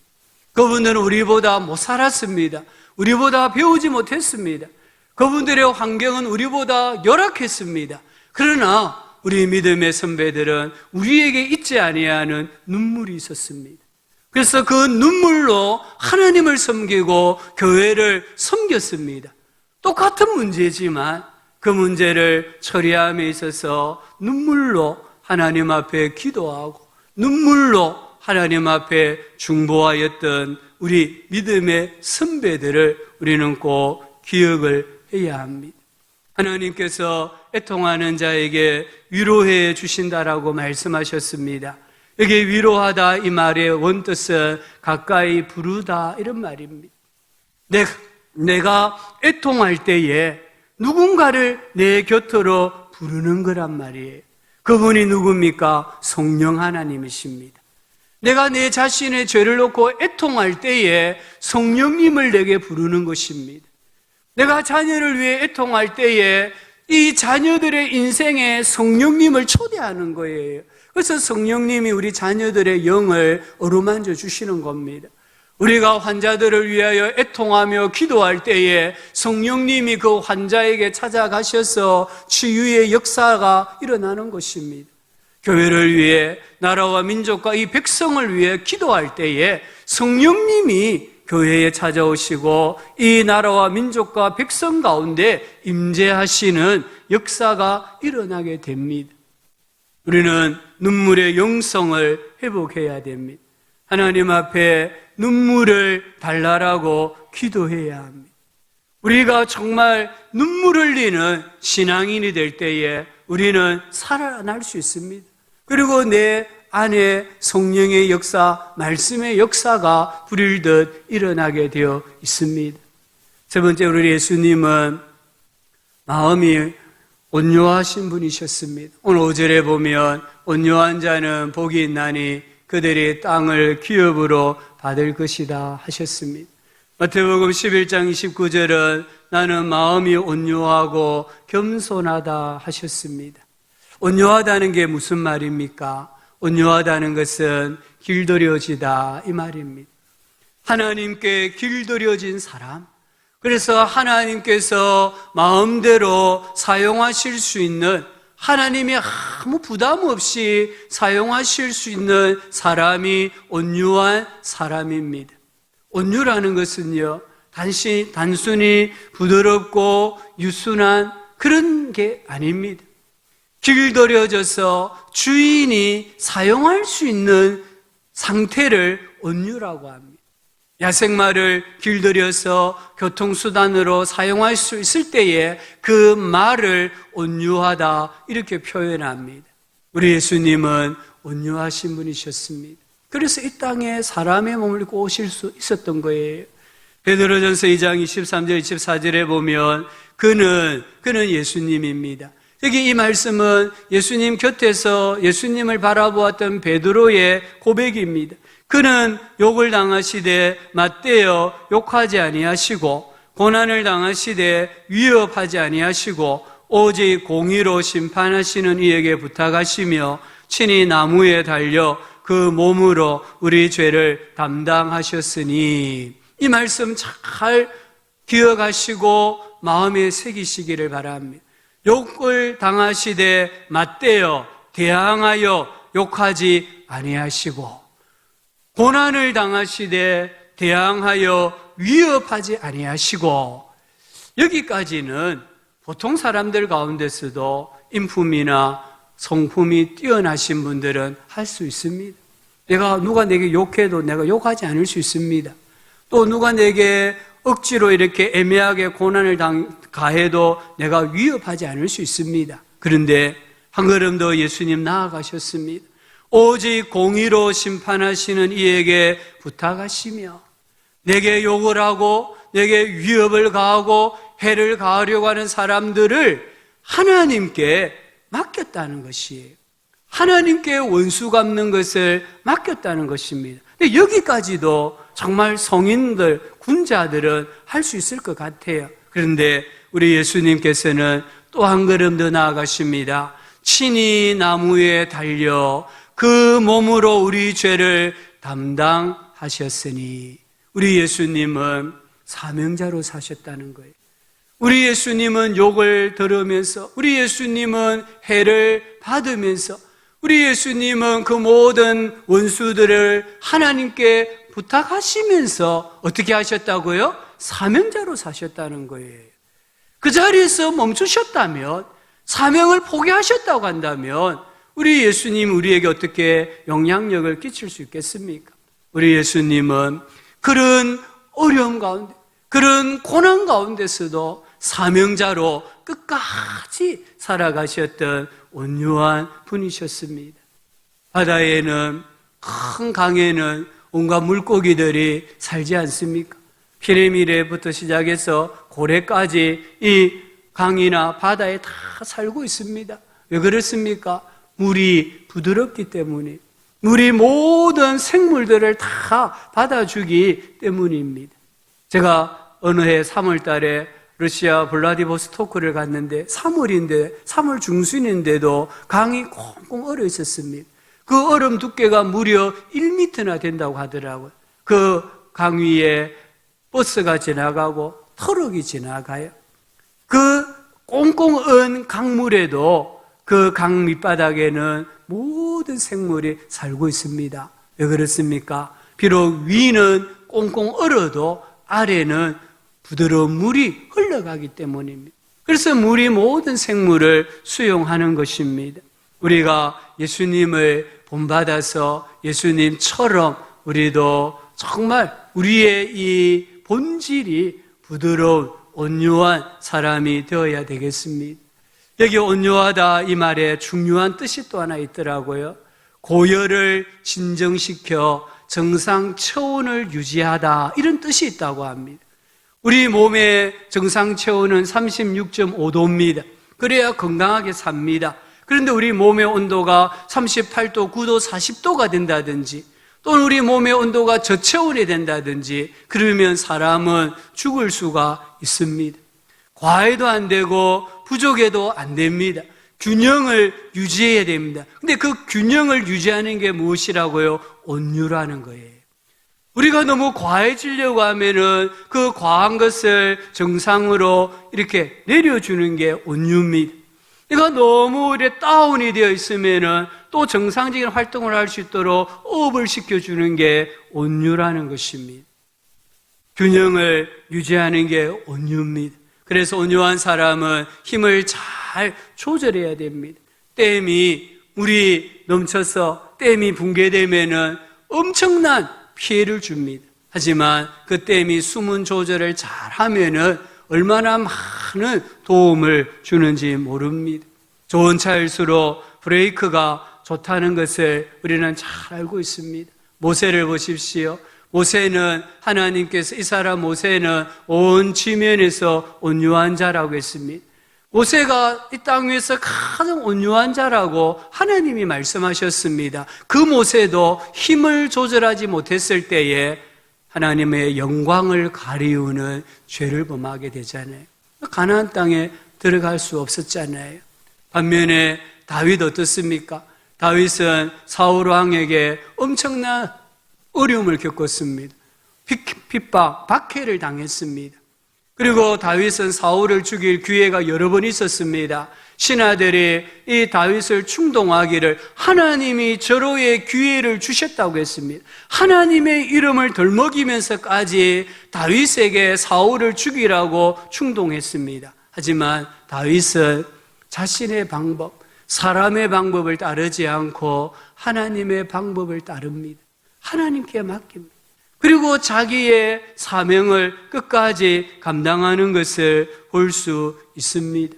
그분들은 우리보다 못 살았습니다. 우리보다 배우지 못했습니다. 그분들의 환경은 우리보다 열악했습니다. 그러나 우리 믿음의 선배들은 우리에게 잊지 아니하는 눈물이 있었습니다. 그래서 그 눈물로 하나님을 섬기고 교회를 섬겼습니다. 똑같은 문제지만 그 문제를 처리함에 있어서 눈물로 하나님 앞에 기도하고 눈물로 하나님 앞에 중보하였던 우리 믿음의 선배들을 우리는 꼭 기억을 해야 합니다. 하나님께서 애통하는 자에게 위로해 주신다라고 말씀하셨습니다. 여기 위로하다 이 말의 원뜻은 가까이 부르다 이런 말입니다. 내가 애통할 때에 누군가를 내 곁으로 부르는 거란 말이에요. 그분이 누굽니까? 성령 하나님이십니다. 내가 내 자신의 죄를 놓고 애통할 때에 성령님을 내게 부르는 것입니다. 내가 자녀를 위해 애통할 때에 이 자녀들의 인생에 성령님을 초대하는 거예요. 그래서 성령님이 우리 자녀들의 영을 어루만져 주시는 겁니다. 우리가 환자들을 위하여 애통하며 기도할 때에 성령님이 그 환자에게 찾아가셔서 치유의 역사가 일어나는 것입니다. 교회를 위해, 나라와 민족과 이 백성을 위해 기도할 때에 성령님이 교회에 찾아오시고 이 나라와 민족과 백성 가운데 임재하시는 역사가 일어나게 됩니다. 우리는 눈물의 영성을 회복해야 됩니다. 하나님 앞에 눈물을 달라라고 기도해야 합니다. 우리가 정말 눈물 흘리는 신앙인이 될 때에 우리는 살아날 수 있습니다. 그리고 내 안에 성령의 역사, 말씀의 역사가 불일듯 일어나게 되어 있습니다. 세 번째, 우리 예수님은 마음이 온유하신 분이셨습니다. 오늘 5절에 보면 온유한 자는 복이 있나니 그들이 땅을 기업으로 받을 것이다 하셨습니다. 마태복음 11장 29절은 나는 마음이 온유하고 겸손하다 하셨습니다. 온유하다는 게 무슨 말입니까? 온유하다는 것은 길들여지다 이 말입니다. 하나님께 길들여진 사람, 그래서 하나님께서 마음대로 사용하실 수 있는, 하나님이 아무 부담 없이 사용하실 수 있는 사람이 온유한 사람입니다. 온유라는 것은요, 단순히 부드럽고 유순한 그런 게 아닙니다. 길들여져서 주인이 사용할 수 있는 상태를 온유라고 합니다. 야생마를 길들여서 교통수단으로 사용할 수 있을 때에 그 말을 온유하다 이렇게 표현합니다. 우리 예수님은 온유하신 분이셨습니다. 그래서 이 땅에 사람의 몸을 입고 오실 수 있었던 거예요. 베드로전서 2장 23절 24절에 보면 그는 예수님입니다. 여기 이 말씀은 예수님 곁에서 예수님을 바라보았던 베드로의 고백입니다. 그는 욕을 당하시되 맞대어 욕하지 아니하시고 고난을 당하시되 위협하지 아니하시고 오직 공의로 심판하시는 이에게 부탁하시며 친히 나무에 달려 그 몸으로 우리 죄를 담당하셨으니, 이 말씀 잘 기억하시고 마음에 새기시기를 바랍니다. 욕을 당하시되 맞대어 대항하여 욕하지 아니하시고 고난을 당하시되 대항하여 위협하지 아니하시고, 여기까지는 보통 사람들 가운데서도 인품이나 성품이 뛰어나신 분들은 할 수 있습니다. 누가 내게 욕해도 내가 욕하지 않을 수 있습니다. 또 누가 내게 억지로 이렇게 애매하게 고난을 가해도 내가 위협하지 않을 수 있습니다. 그런데 한 걸음 더 예수님 나아가셨습니다. 오직 공의로 심판하시는 이에게 부탁하시며 내게 욕을 하고 내게 위협을 가하고 해를 가하려고 하는 사람들을 하나님께 맡겼다는 것이에요. 하나님께 원수 갚는 것을 맡겼다는 것입니다. 근데 여기까지도 정말 성인들, 군자들은 할 수 있을 것 같아요. 그런데 우리 예수님께서는 또 한 걸음 더 나아가십니다. 친히 나무에 달려 그 몸으로 우리 죄를 담당하셨으니, 우리 예수님은 사명자로 사셨다는 거예요. 우리 예수님은 욕을 들으면서, 우리 예수님은 해를 받으면서, 우리 예수님은 그 모든 원수들을 하나님께 부탁하시면서 어떻게 하셨다고요? 사명자로 사셨다는 거예요. 그 자리에서 멈추셨다면, 사명을 포기하셨다고 한다면 우리 예수님 우리에게 어떻게 영향력을 끼칠 수 있겠습니까? 우리 예수님은 그런 어려움 가운데, 그런 고난 가운데서도 사명자로 끝까지 살아가셨던 온유한 분이셨습니다. 바다에는, 큰 강에는 온갖 물고기들이 살지 않습니까? 피레미레부터 시작해서 고래까지 이 강이나 바다에 다 살고 있습니다. 왜 그렇습니까? 물이 부드럽기 때문에, 물이 모든 생물들을 다 받아주기 때문입니다. 제가 어느 해 3월 달에 러시아 블라디보스토크를 갔는데 3월 중순인데도 강이 꽁꽁 얼어 있었습니다. 그 얼음 두께가 무려 1m나 된다고 하더라고요. 그 강 위에 버스가 지나가고 트럭이 지나가요. 그 꽁꽁 얼은 강물에도 그 강 밑바닥에는 모든 생물이 살고 있습니다. 왜 그렇습니까? 비록 위는 꽁꽁 얼어도 아래는 부드러운 물이 흘러가기 때문입니다. 그래서 물이 모든 생물을 수용하는 것입니다. 우리가 예수님을 본받아서 예수님처럼 우리도 정말 우리의 이 본질이 부드러운 온유한 사람이 되어야 되겠습니다. 여기 온유하다 이 말에 중요한 뜻이 또 하나 있더라고요. 고열을 진정시켜 정상 체온을 유지하다, 이런 뜻이 있다고 합니다. 우리 몸의 정상 체온은 36.5도입니다. 그래야 건강하게 삽니다. 그런데 우리 몸의 온도가 38도, 9도, 40도가 된다든지, 또는 우리 몸의 온도가 저체온이 된다든지 그러면 사람은 죽을 수가 있습니다. 과해도 안 되고 부족해도 안 됩니다. 균형을 유지해야 됩니다. 근데 그 균형을 유지하는 게 무엇이라고요? 온유라는 거예요. 우리가 너무 과해지려고 하면은 그 과한 것을 정상으로 이렇게 내려주는 게 온유입니다. 내가 너무 이렇게 다운이 되어 있으면은 또 정상적인 활동을 할 수 있도록 업을 시켜주는 게 온유라는 것입니다. 균형을 유지하는 게 온유입니다. 그래서 온유한 사람은 힘을 잘 조절해야 됩니다. 댐이 물이 넘쳐서 댐이 붕괴되면은 엄청난 피해를 줍니다. 하지만 그 댐이 수문 조절을 잘 하면은 얼마나 많은 도움을 주는지 모릅니다. 좋은 차일수록 브레이크가 좋다는 것을 우리는 잘 알고 있습니다. 모세를 보십시오. 모세는 하나님께서 이 사람 모세는 온 지면에서 온유한 자라고 했습니다. 모세가 이 땅 위에서 가장 온유한 자라고 하나님이 말씀하셨습니다. 그 모세도 힘을 조절하지 못했을 때에 하나님의 영광을 가리우는 죄를 범하게 되잖아요. 가나안 땅에 들어갈 수 없었잖아요. 반면에 다윗 어떻습니까? 다윗은 사울 왕에게 엄청난 어려움을 겪었습니다. 핍박, 박해를 당했습니다. 그리고 다윗은 사울을 죽일 기회가 여러 번 있었습니다. 신하들이 이 다윗을 충동하기를 하나님이 저로의 기회를 주셨다고 했습니다. 하나님의 이름을 덜먹이면서까지 다윗에게 사울을 죽이라고 충동했습니다. 하지만 다윗은 자신의 방법, 사람의 방법을 따르지 않고 하나님의 방법을 따릅니다. 하나님께 맡깁니다. 그리고 자기의 사명을 끝까지 감당하는 것을 볼 수 있습니다.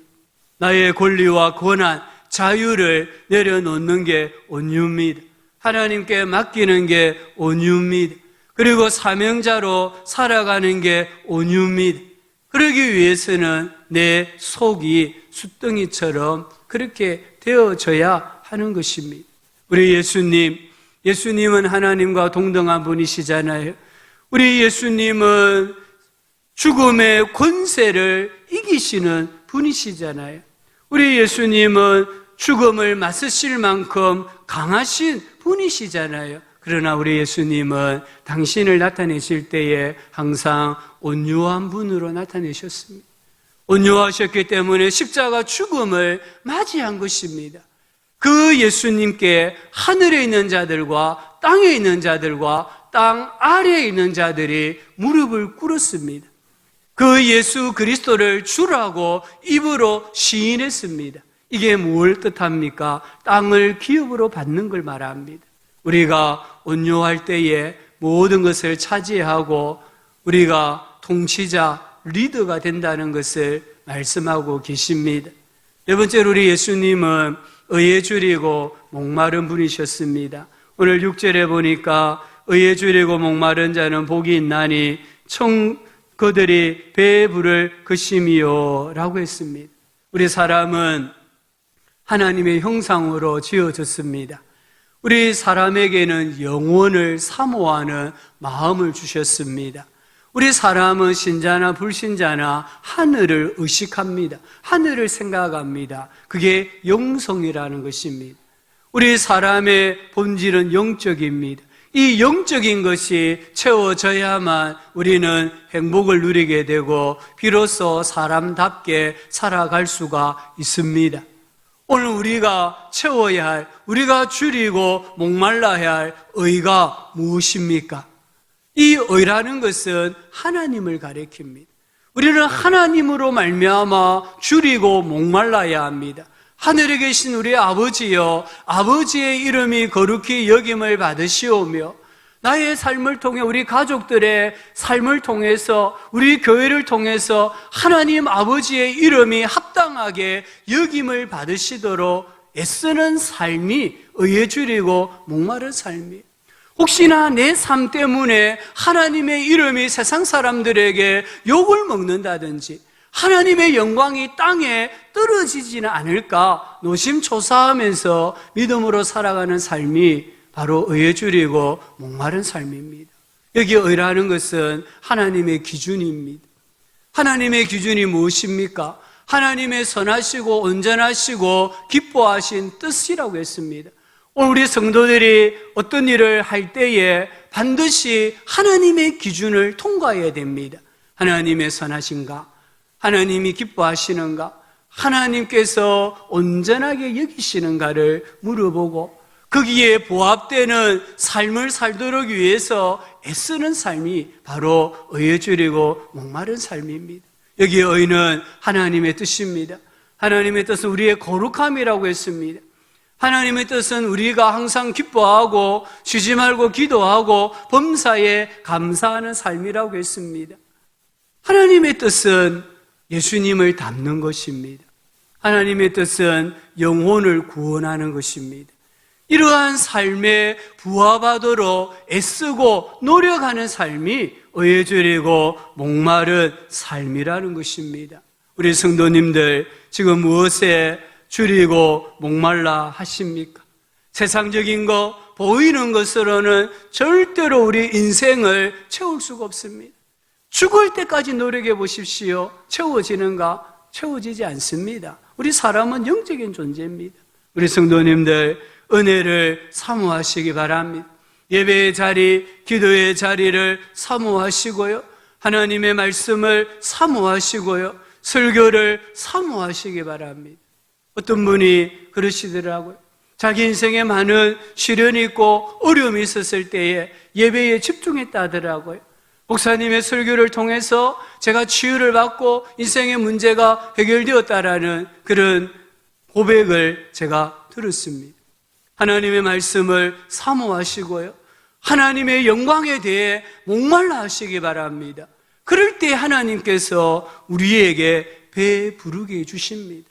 나의 권리와 권한, 자유를 내려놓는 게 온유입니다. 하나님께 맡기는 게 온유입니다. 그리고 사명자로 살아가는 게 온유입니다. 그러기 위해서는 내 속이 숫덩이처럼 그렇게 되어져야 하는 것입니다. 우리 예수님은 하나님과 동등한 분이시잖아요. 우리 예수님은 죽음의 권세를 이기시는 분이시잖아요. 우리 예수님은 죽음을 맞으실 만큼 강하신 분이시잖아요. 그러나 우리 예수님은 당신을 나타내실 때에 항상 온유한 분으로 나타내셨습니다. 온유하셨기 때문에 십자가 죽음을 맞이한 것입니다. 그 예수님께 하늘에 있는 자들과 땅에 있는 자들과 땅 아래에 있는 자들이 무릎을 꿇었습니다. 그 예수 그리스도를 주라고 입으로 시인했습니다. 이게 뭘 뜻합니까? 땅을 기업으로 받는 걸 말합니다. 우리가 온유할 때에 모든 것을 차지하고 우리가 통치자, 리더가 된다는 것을 말씀하고 계십니다. 네 번째로 우리 예수님은 의에 줄이고 목마른 분이셨습니다. 오늘 6절에 보니까 의에 줄이고 목마른 자는 복이 있나니 그들이 배에 부를 것임이요 라고 했습니다. 우리 사람은 하나님의 형상으로 지어졌습니다. 우리 사람에게는 영혼을 사모하는 마음을 주셨습니다. 우리 사람은 신자나 불신자나 하늘을 의식합니다. 하늘을 생각합니다. 그게 영성이라는 것입니다. 우리 사람의 본질은 영적입니다. 이 영적인 것이 채워져야만 우리는 행복을 누리게 되고 비로소 사람답게 살아갈 수가 있습니다. 오늘 우리가 채워야 할, 우리가 줄이고 목말라야 할 의가 무엇입니까? 이 의라는 것은 하나님을 가리킵니다. 우리는 하나님으로 말미암아 줄이고 목말라야 합니다. 하늘에 계신 우리 아버지여, 아버지의 이름이 거룩히 여김을 받으시오며 나의 삶을 통해 우리 가족들의 삶을 통해서 우리 교회를 통해서 하나님 아버지의 이름이 합당하게 여김을 받으시도록 애쓰는 삶이 의에 줄이고 목마른 삶이에요. 혹시나 내 삶 때문에 하나님의 이름이 세상 사람들에게 욕을 먹는다든지 하나님의 영광이 땅에 떨어지지는 않을까 노심초사하면서 믿음으로 살아가는 삶이 바로 의에 줄이고 목마른 삶입니다. 여기 의라는 것은 하나님의 기준입니다. 하나님의 기준이 무엇입니까? 하나님의 선하시고 온전하시고 기뻐하신 뜻이라고 했습니다. 오늘 우리 성도들이 어떤 일을 할 때에 반드시 하나님의 기준을 통과해야 됩니다. 하나님의 선하신가? 하나님이 기뻐하시는가? 하나님께서 온전하게 여기시는가를 물어보고 거기에 부합되는 삶을 살도록 위해서 애쓰는 삶이 바로 의에 줄이고 목마른 삶입니다. 여기 의는 하나님의 뜻입니다. 하나님의 뜻은 우리의 거룩함이라고 했습니다. 하나님의 뜻은 우리가 항상 기뻐하고 쉬지 말고 기도하고 범사에 감사하는 삶이라고 했습니다. 하나님의 뜻은 예수님을 닮는 것입니다. 하나님의 뜻은 영혼을 구원하는 것입니다. 이러한 삶에 부합하도록 애쓰고 노력하는 삶이 의에 줄이고 목마른 삶이라는 것입니다. 우리 성도님들 지금 무엇에 줄이고 목말라 하십니까? 세상적인 것, 보이는 것으로는 절대로 우리 인생을 채울 수가 없습니다. 죽을 때까지 노력해 보십시오. 채워지는가? 채워지지 않습니다. 우리 사람은 영적인 존재입니다. 우리 성도님들 은혜를 사모하시기 바랍니다. 예배의 자리, 기도의 자리를 사모하시고요. 하나님의 말씀을 사모하시고요. 설교를 사모하시기 바랍니다. 어떤 분이 그러시더라고요. 자기 인생에 많은 시련이 있고 어려움이 있었을 때에 예배에 집중했다 하더라고요. 목사님의 설교를 통해서 제가 치유를 받고 인생의 문제가 해결되었다라는 그런 고백을 제가 들었습니다. 하나님의 말씀을 사모하시고요. 하나님의 영광에 대해 목말라 하시기 바랍니다. 그럴 때 하나님께서 우리에게 배 부르게 해주십니다.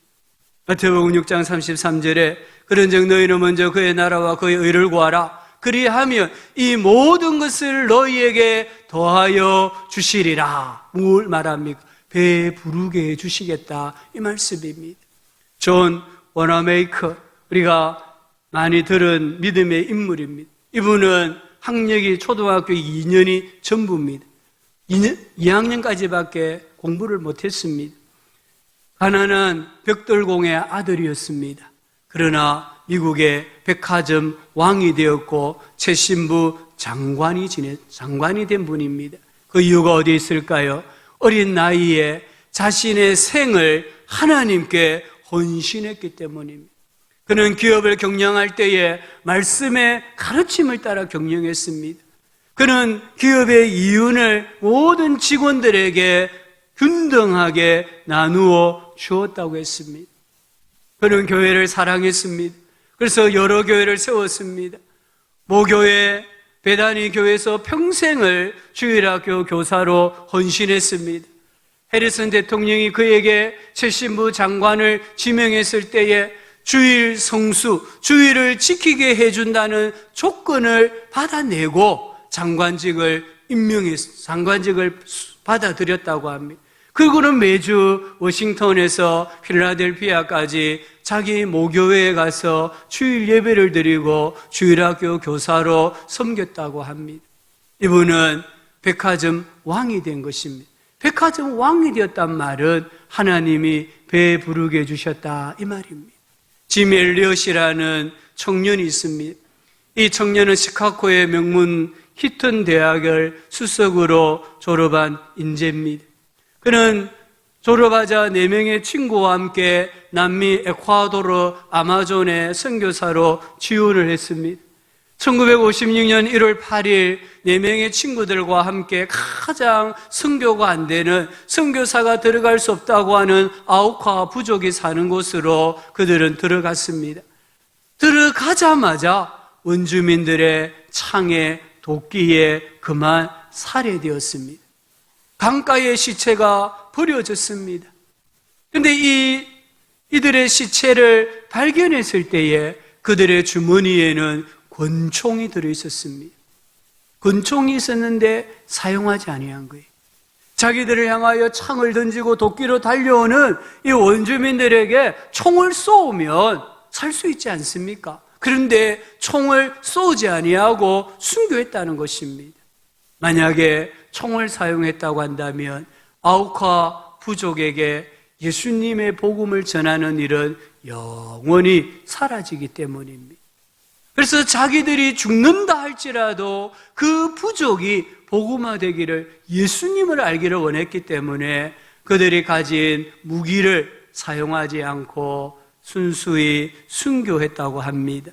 마태복음 6장 33절에 그런즉 너희는 먼저 그의 나라와 그의 의를 구하라. 그리하면 이 모든 것을 너희에게 더하여 주시리라. 뭘 말합니까? 배부르게 해주시겠다, 이 말씀입니다. 존 워너메이커, 우리가 많이 들은 믿음의 인물입니다. 이분은 학력이 초등학교 2년이 전부입니다. 2학년까지밖에 공부를 못했습니다. 가난한 벽돌공의 아들이었습니다. 그러나 미국의 백화점 왕이 되었고 최신부 장관이 된 분입니다. 그 이유가 어디에 있을까요? 어린 나이에 자신의 생을 하나님께 헌신했기 때문입니다. 그는 기업을 경영할 때에 말씀의 가르침을 따라 경영했습니다. 그는 기업의 이윤을 모든 직원들에게 균등하게 나누어 주었다고 했습니다. 그는 교회를 사랑했습니다. 그래서 여러 교회를 세웠습니다. 모교회, 베다니 교회에서 평생을 주일학교 교사로 헌신했습니다. 해리슨 대통령이 그에게 최신부 장관을 지명했을 때에 주일 성수, 주일을 지키게 해준다는 조건을 받아내고 장관직을 받아들였다고 합니다. 그리고는 매주 워싱턴에서 필라델피아까지 자기 모교회에 가서 주일 예배를 드리고 주일학교 교사로 섬겼다고 합니다. 이분은 백화점 왕이 된 것입니다. 백화점 왕이 되었단 말은 하나님이 배부르게 해주셨다, 이 말입니다. 짐 엘리엇이라는 청년이 있습니다. 이 청년은 시카고의 명문 히튼 대학을 수석으로 졸업한 인재입니다. 그는 졸업하자 4명의 친구와 함께 남미 에콰도르 아마존의 선교사로 지원을 했습니다. 1956년 1월 8일 4명의 친구들과 함께 가장 선교가 안 되는, 선교사가 들어갈 수 없다고 하는 아우카 부족이 사는 곳으로 그들은 들어갔습니다. 들어가자마자 원주민들의 창에 도끼에 그만 살해되었습니다. 강가의 시체가 버려졌습니다. 그런데 이들의 시체를 발견했을 때에 그들의 주머니에는 권총이 들어있었습니다. 권총이 있었는데 사용하지 아니한 거예요. 자기들을 향하여 창을 던지고 도끼로 달려오는 이 원주민들에게 총을 쏘면 살 수 있지 않습니까? 그런데 총을 쏘지 아니하고 순교했다는 것입니다. 만약에 총을 사용했다고 한다면 아우카 부족에게 예수님의 복음을 전하는 일은 영원히 사라지기 때문입니다. 그래서 자기들이 죽는다 할지라도 그 부족이 복음화되기를, 예수님을 알기를 원했기 때문에 그들이 가진 무기를 사용하지 않고 순수히 순교했다고 합니다.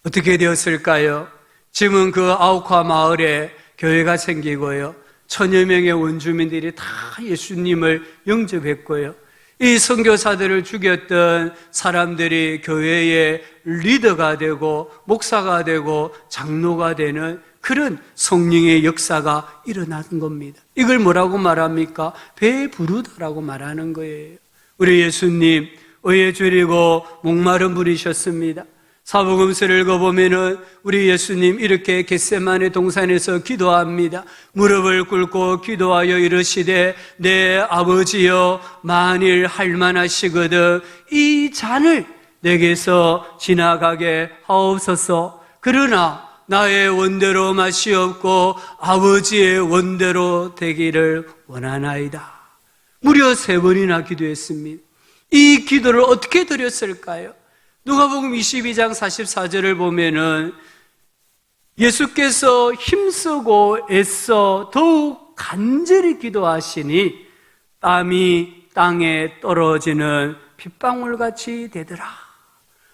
어떻게 되었을까요? 지금은 그 아우카 마을에 교회가 생기고요, 1000여 명의 원주민들이 다 예수님을 영접했고요, 이 선교사들을 죽였던 사람들이 교회의 리더가 되고 목사가 되고 장로가 되는 그런 성령의 역사가 일어나는 겁니다. 이걸 뭐라고 말합니까? 배부르다라고 말하는 거예요. 우리 예수님 의에 줄이고 목마른 분이셨습니다. 사복음서를 읽어보면은 우리 예수님 이렇게 겟세마네 동산에서 기도합니다. 무릎을 꿇고 기도하여 이르시되 내 아버지여 만일 할만하시거든 이 잔을 내게서 지나가게 하옵소서. 그러나 나의 원대로 마시옵고 아버지의 원대로 되기를 원하나이다. 무려 3번이나 기도했습니다. 이 기도를 어떻게 드렸을까요? 누가복음 22장 44절을 보면은 예수께서 힘쓰고 애써 더욱 간절히 기도하시니 땀이 땅에 떨어지는 핏방울같이 되더라.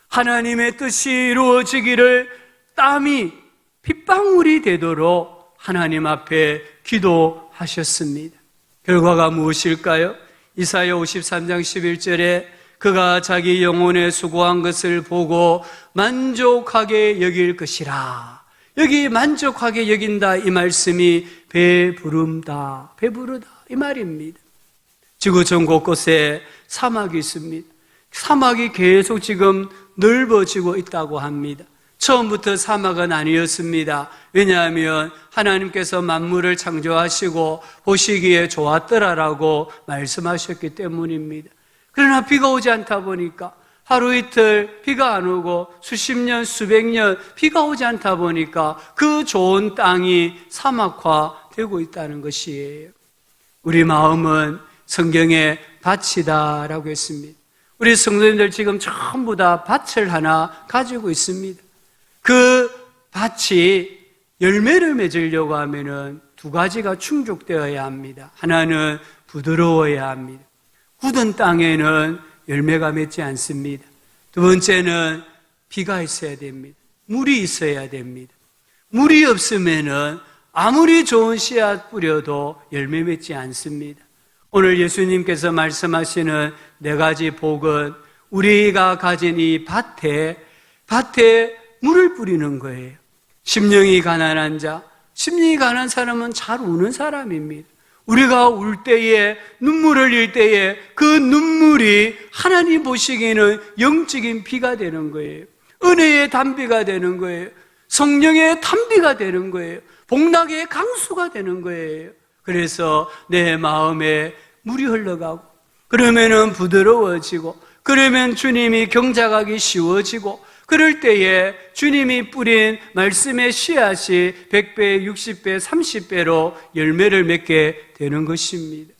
하나님의 뜻이 이루어지기를 땀이 핏방울이 되도록 하나님 앞에 기도하셨습니다. 결과가 무엇일까요? 이사야 53장 11절에 그가 자기 영혼에 수고한 것을 보고 만족하게 여길 것이라. 여기 만족하게 여긴다, 이 말씀이 배부르다 이 말입니다. 지구 전 곳곳에 사막이 있습니다. 사막이 계속 지금 넓어지고 있다고 합니다. 처음부터 사막은 아니었습니다. 왜냐하면 하나님께서 만물을 창조하시고 보시기에 좋았더라라고 말씀하셨기 때문입니다. 그러나 비가 오지 않다 보니까 하루 이틀 비가 안 오고 수십 년, 수백 년 비가 오지 않다 보니까 그 좋은 땅이 사막화되고 있다는 것이에요. 우리 마음은 성경의 밭이다라고 했습니다. 우리 성도님들 지금 전부 다 밭을 하나 가지고 있습니다. 그 밭이 열매를 맺으려고 하면은 두 가지가 충족되어야 합니다. 하나는 부드러워야 합니다. 굳은 땅에는 열매가 맺지 않습니다. 두 번째는 비가 있어야 됩니다. 물이 있어야 됩니다. 물이 없으면은 아무리 좋은 씨앗 뿌려도 열매 맺지 않습니다. 오늘 예수님께서 말씀하시는 네 가지 복은 우리가 가진 이 밭에 물을 뿌리는 거예요. 심령이 가난한 자, 심령이 가난한 사람은 잘 우는 사람입니다. 우리가 울 때에, 눈물을 흘릴 때에 그 눈물이 하나님 보시기에는 영적인 비가 되는 거예요. 은혜의 단비가 되는 거예요. 성령의 단비가 되는 거예요. 복락의 강수가 되는 거예요. 그래서 내 마음에 물이 흘러가고, 그러면은 부드러워지고, 그러면 주님이 경작하기 쉬워지고, 그럴 때에 주님이 뿌린 말씀의 씨앗이 100배, 60배, 30배로 열매를 맺게 되는 것입니다.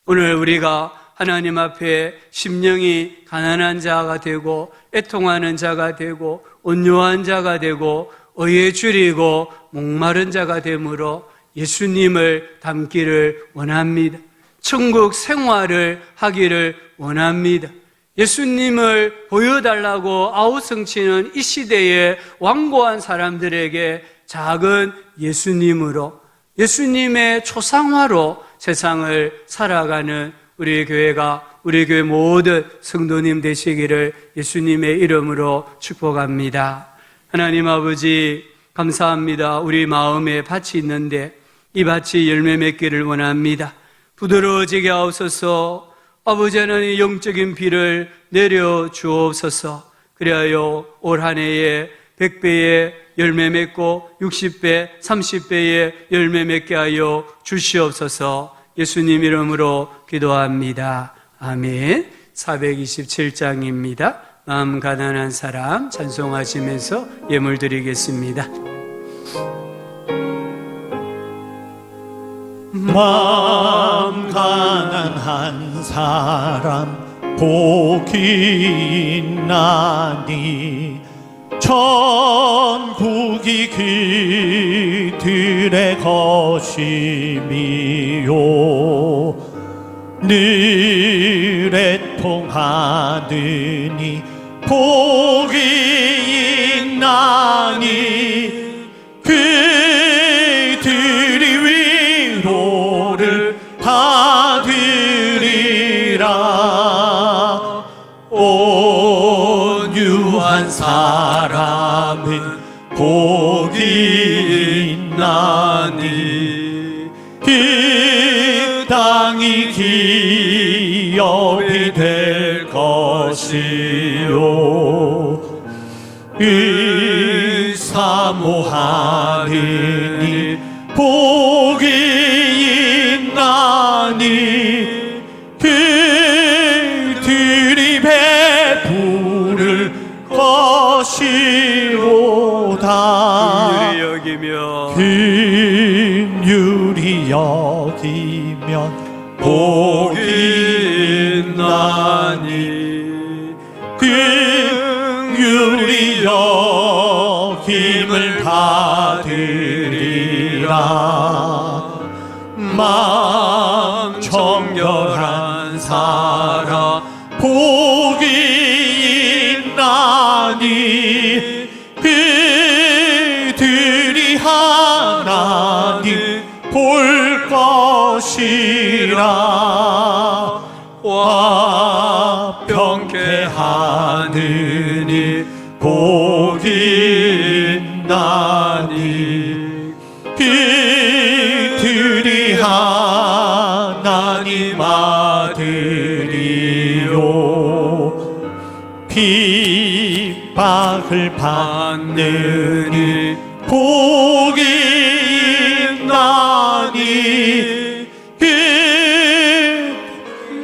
오늘 우리가 하나님 앞에 심령이 가난한 자가 되고 애통하는 자가 되고 온유한 자가 되고 의에 줄이고 목마른 자가 되므로 예수님을 닮기를 원합니다. 천국 생활을 하기를 원합니다. 예수님을 보여달라고 아우성치는 이 시대의 완고한 사람들에게 작은 예수님으로, 예수님의 초상화로 세상을 살아가는 우리 교회가, 우리 교회 모든 성도님 되시기를 예수님의 이름으로 축복합니다. 하나님 아버지 감사합니다. 우리 마음에 밭이 있는데 이 밭이 열매 맺기를 원합니다. 부드러워지게 하옵소서. 아버지 하나님 영적인 비를 내려 주옵소서. 그리하여 올 한 해에 100배의 열매 맺고 60배, 30배의 열매 맺게 하여 주시옵소서. 예수님 이름으로 기도합니다. 아멘. 427장입니다. 마음 가난한 사람 찬송하시면서 예물 드리겠습니다. 마음 가난한 사람 복이 있나니 천국이 그들의 것이미요 늘 애통하느니 복이 있나니 그들이 위로를 받으리라. 온유한 사람은 복이 있나니 그 땅이 기업이 될 것이요 사모하느니 복이 있나니 그들이 베풀을 것이로다. 긍휼히 여기면 복이 있나니 긍휼히 여김을 받으리라. 마음 정결한 사람 복이 있나니 그들이 하나님 볼 것이라. 화평케 하느니 복이 있나니 그들이 하나님 아들이요 핍박을 받느니 받느니 복이 있나니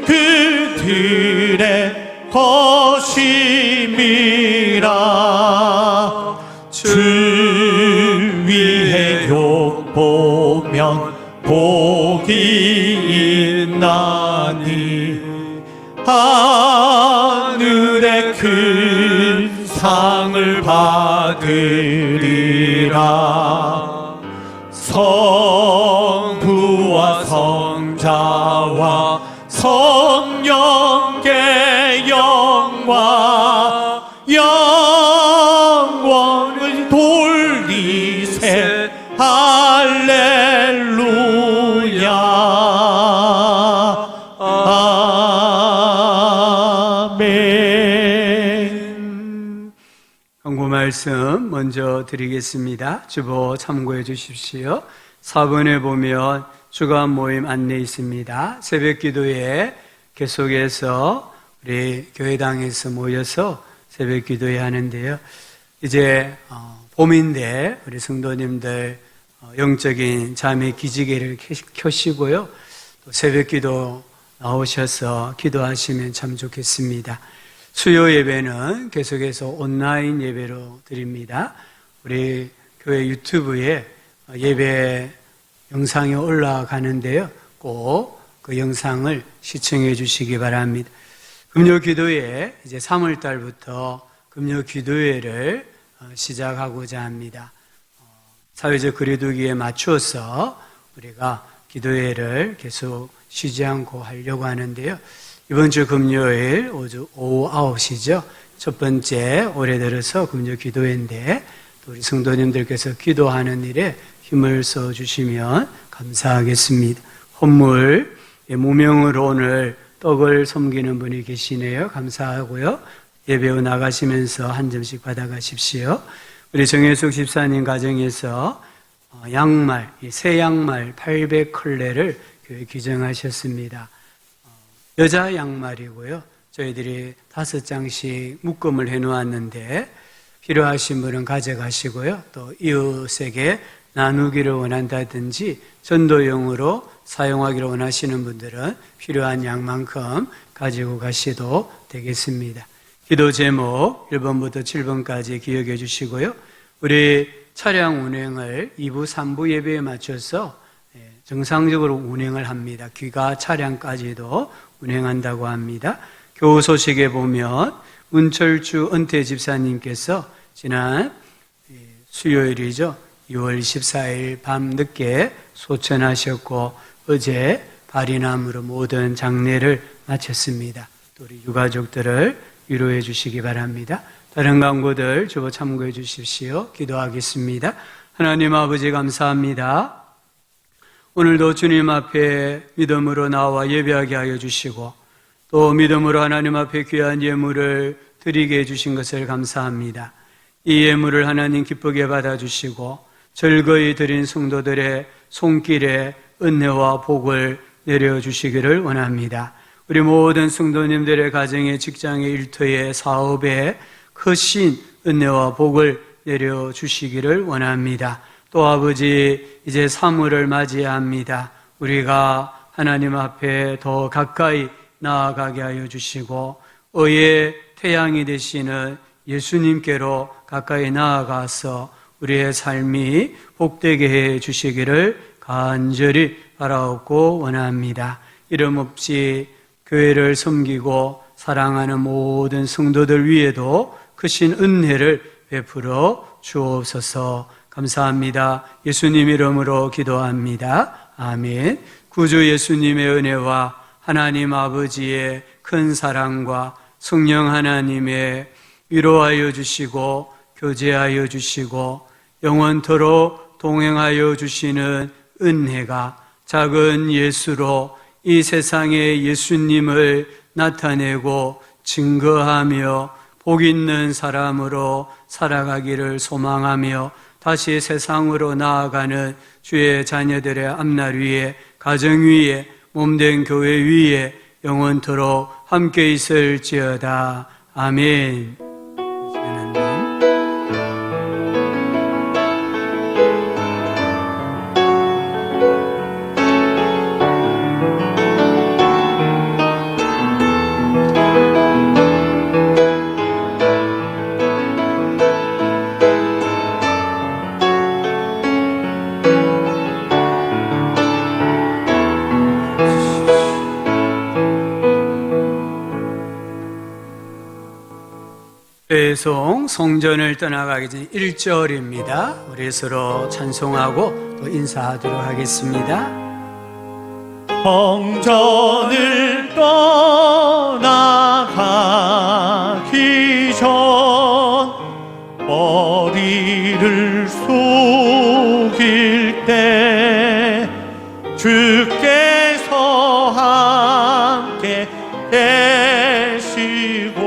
그들의 것임이라. 주 위에 욕보면 복이 있나니 하늘의 큰 상을 받으리라. 성부와 성자와 성령께 영광을 돌리세. 할렐루야. 아멘. 광고 말씀 먼저 드리겠습니다. 주보 참고해 주십시오. 4번에 보면 주간 모임 안내 있습니다. 새벽 기도에 계속해서 우리 교회당에서 모여서 새벽 기도회 하는데요. 이제 봄인데 우리 성도님들 영적인 잠의 기지개를 켜시고요. 또 새벽 기도 나오셔서 기도하시면 참 좋겠습니다. 수요 예배는 계속해서 온라인 예배로 드립니다. 우리 교회 유튜브에 예배 영상이 올라가는데요. 꼭 그 영상을 시청해 주시기 바랍니다. 금요 기도회 이제 3월 달부터 금요 기도회를 시작하고자 합니다. 사회적 거리두기에 맞추어서 우리가 기도회를 계속 쉬지 않고 하려고 하는데요. 이번 주 금요일 오후 9시죠. 첫 번째 올해 들어서 금요 기도회인데 또 우리 성도님들께서 기도하는 일에 힘을 써 주시면 감사하겠습니다. 헌물 무명으로 오늘 떡을 섬기는 분이 계시네요. 감사하고요. 예배 후 나가시면서 한 점씩 받아가십시오. 우리 정혜숙 집사님 가정에서 양말, 새 양말 800컬레를 교회 기증하셨습니다. 여자 양말이고요. 저희들이 5장씩 묶음을 해놓았는데 필요하신 분은 가져가시고요. 또 이웃에게 나누기를 원한다든지 전도용으로 사용하기를 원하시는 분들은 필요한 양만큼 가지고 가셔도 되겠습니다. 기도 제목 1번부터 7번까지 기억해 주시고요. 우리 차량 운행을 2부, 3부 예배에 맞춰서 정상적으로 운행을 합니다. 귀가 차량까지도 운행한다고 합니다. 교우 소식에 보면 문철주 은퇴 집사님께서 지난 수요일이죠. 6월 14일 밤 늦게 소천하셨고 어제 발인암으로 모든 장례를 마쳤습니다. 또 우리 유가족들을 위로해 주시기 바랍니다. 다른 광고들 주보 참고해 주십시오. 기도하겠습니다. 하나님 아버지 감사합니다. 오늘도 주님 앞에 믿음으로 나와 예배하게 하여 주시고 또 믿음으로 하나님 앞에 귀한 예물을 드리게 해주신 것을 감사합니다. 이 예물을 하나님 기쁘게 받아주시고 즐거이 드린 성도들의 손길에 은혜와 복을 내려주시기를 원합니다. 우리 모든 성도님들의 가정에, 직장에, 일터에, 사업에 크신 은혜와 복을 내려주시기를 원합니다. 또 아버지, 이제 3월을 맞이합니다. 우리가 하나님 앞에 더 가까이 나아가게 하여 주시고 의의 태양이 되시는 예수님께로 가까이 나아가서 우리의 삶이 복되게 해 주시기를 간절히 바라옵고 원합니다. 이름 없이 교회를 섬기고 사랑하는 모든 성도들 위에도 크신 은혜를 베풀어 주옵소서. 감사합니다. 예수님 이름으로 기도합니다. 아멘. 구주 예수님의 은혜와 하나님 아버지의 큰 사랑과 성령 하나님의 위로하여 주시고 교제하여 주시고 영원토록 동행하여 주시는 은혜가 작은 예수로 이 세상에 예수님을 나타내고 증거하며 복 있는 사람으로 살아가기를 소망하며 다시 세상으로 나아가는 주의 자녀들의 앞날 위에, 가정 위에, 몸된 교회 위에 영원토록 함께 있을지어다. 아멘. 하나님. 배송 성전을 떠나가기 전 1절입니다. 우리 서로 찬송하고 또 인사하도록 하겠습니다. 성전을 떠나가기 전 머리를 숙일 때 주께서 함께 계시고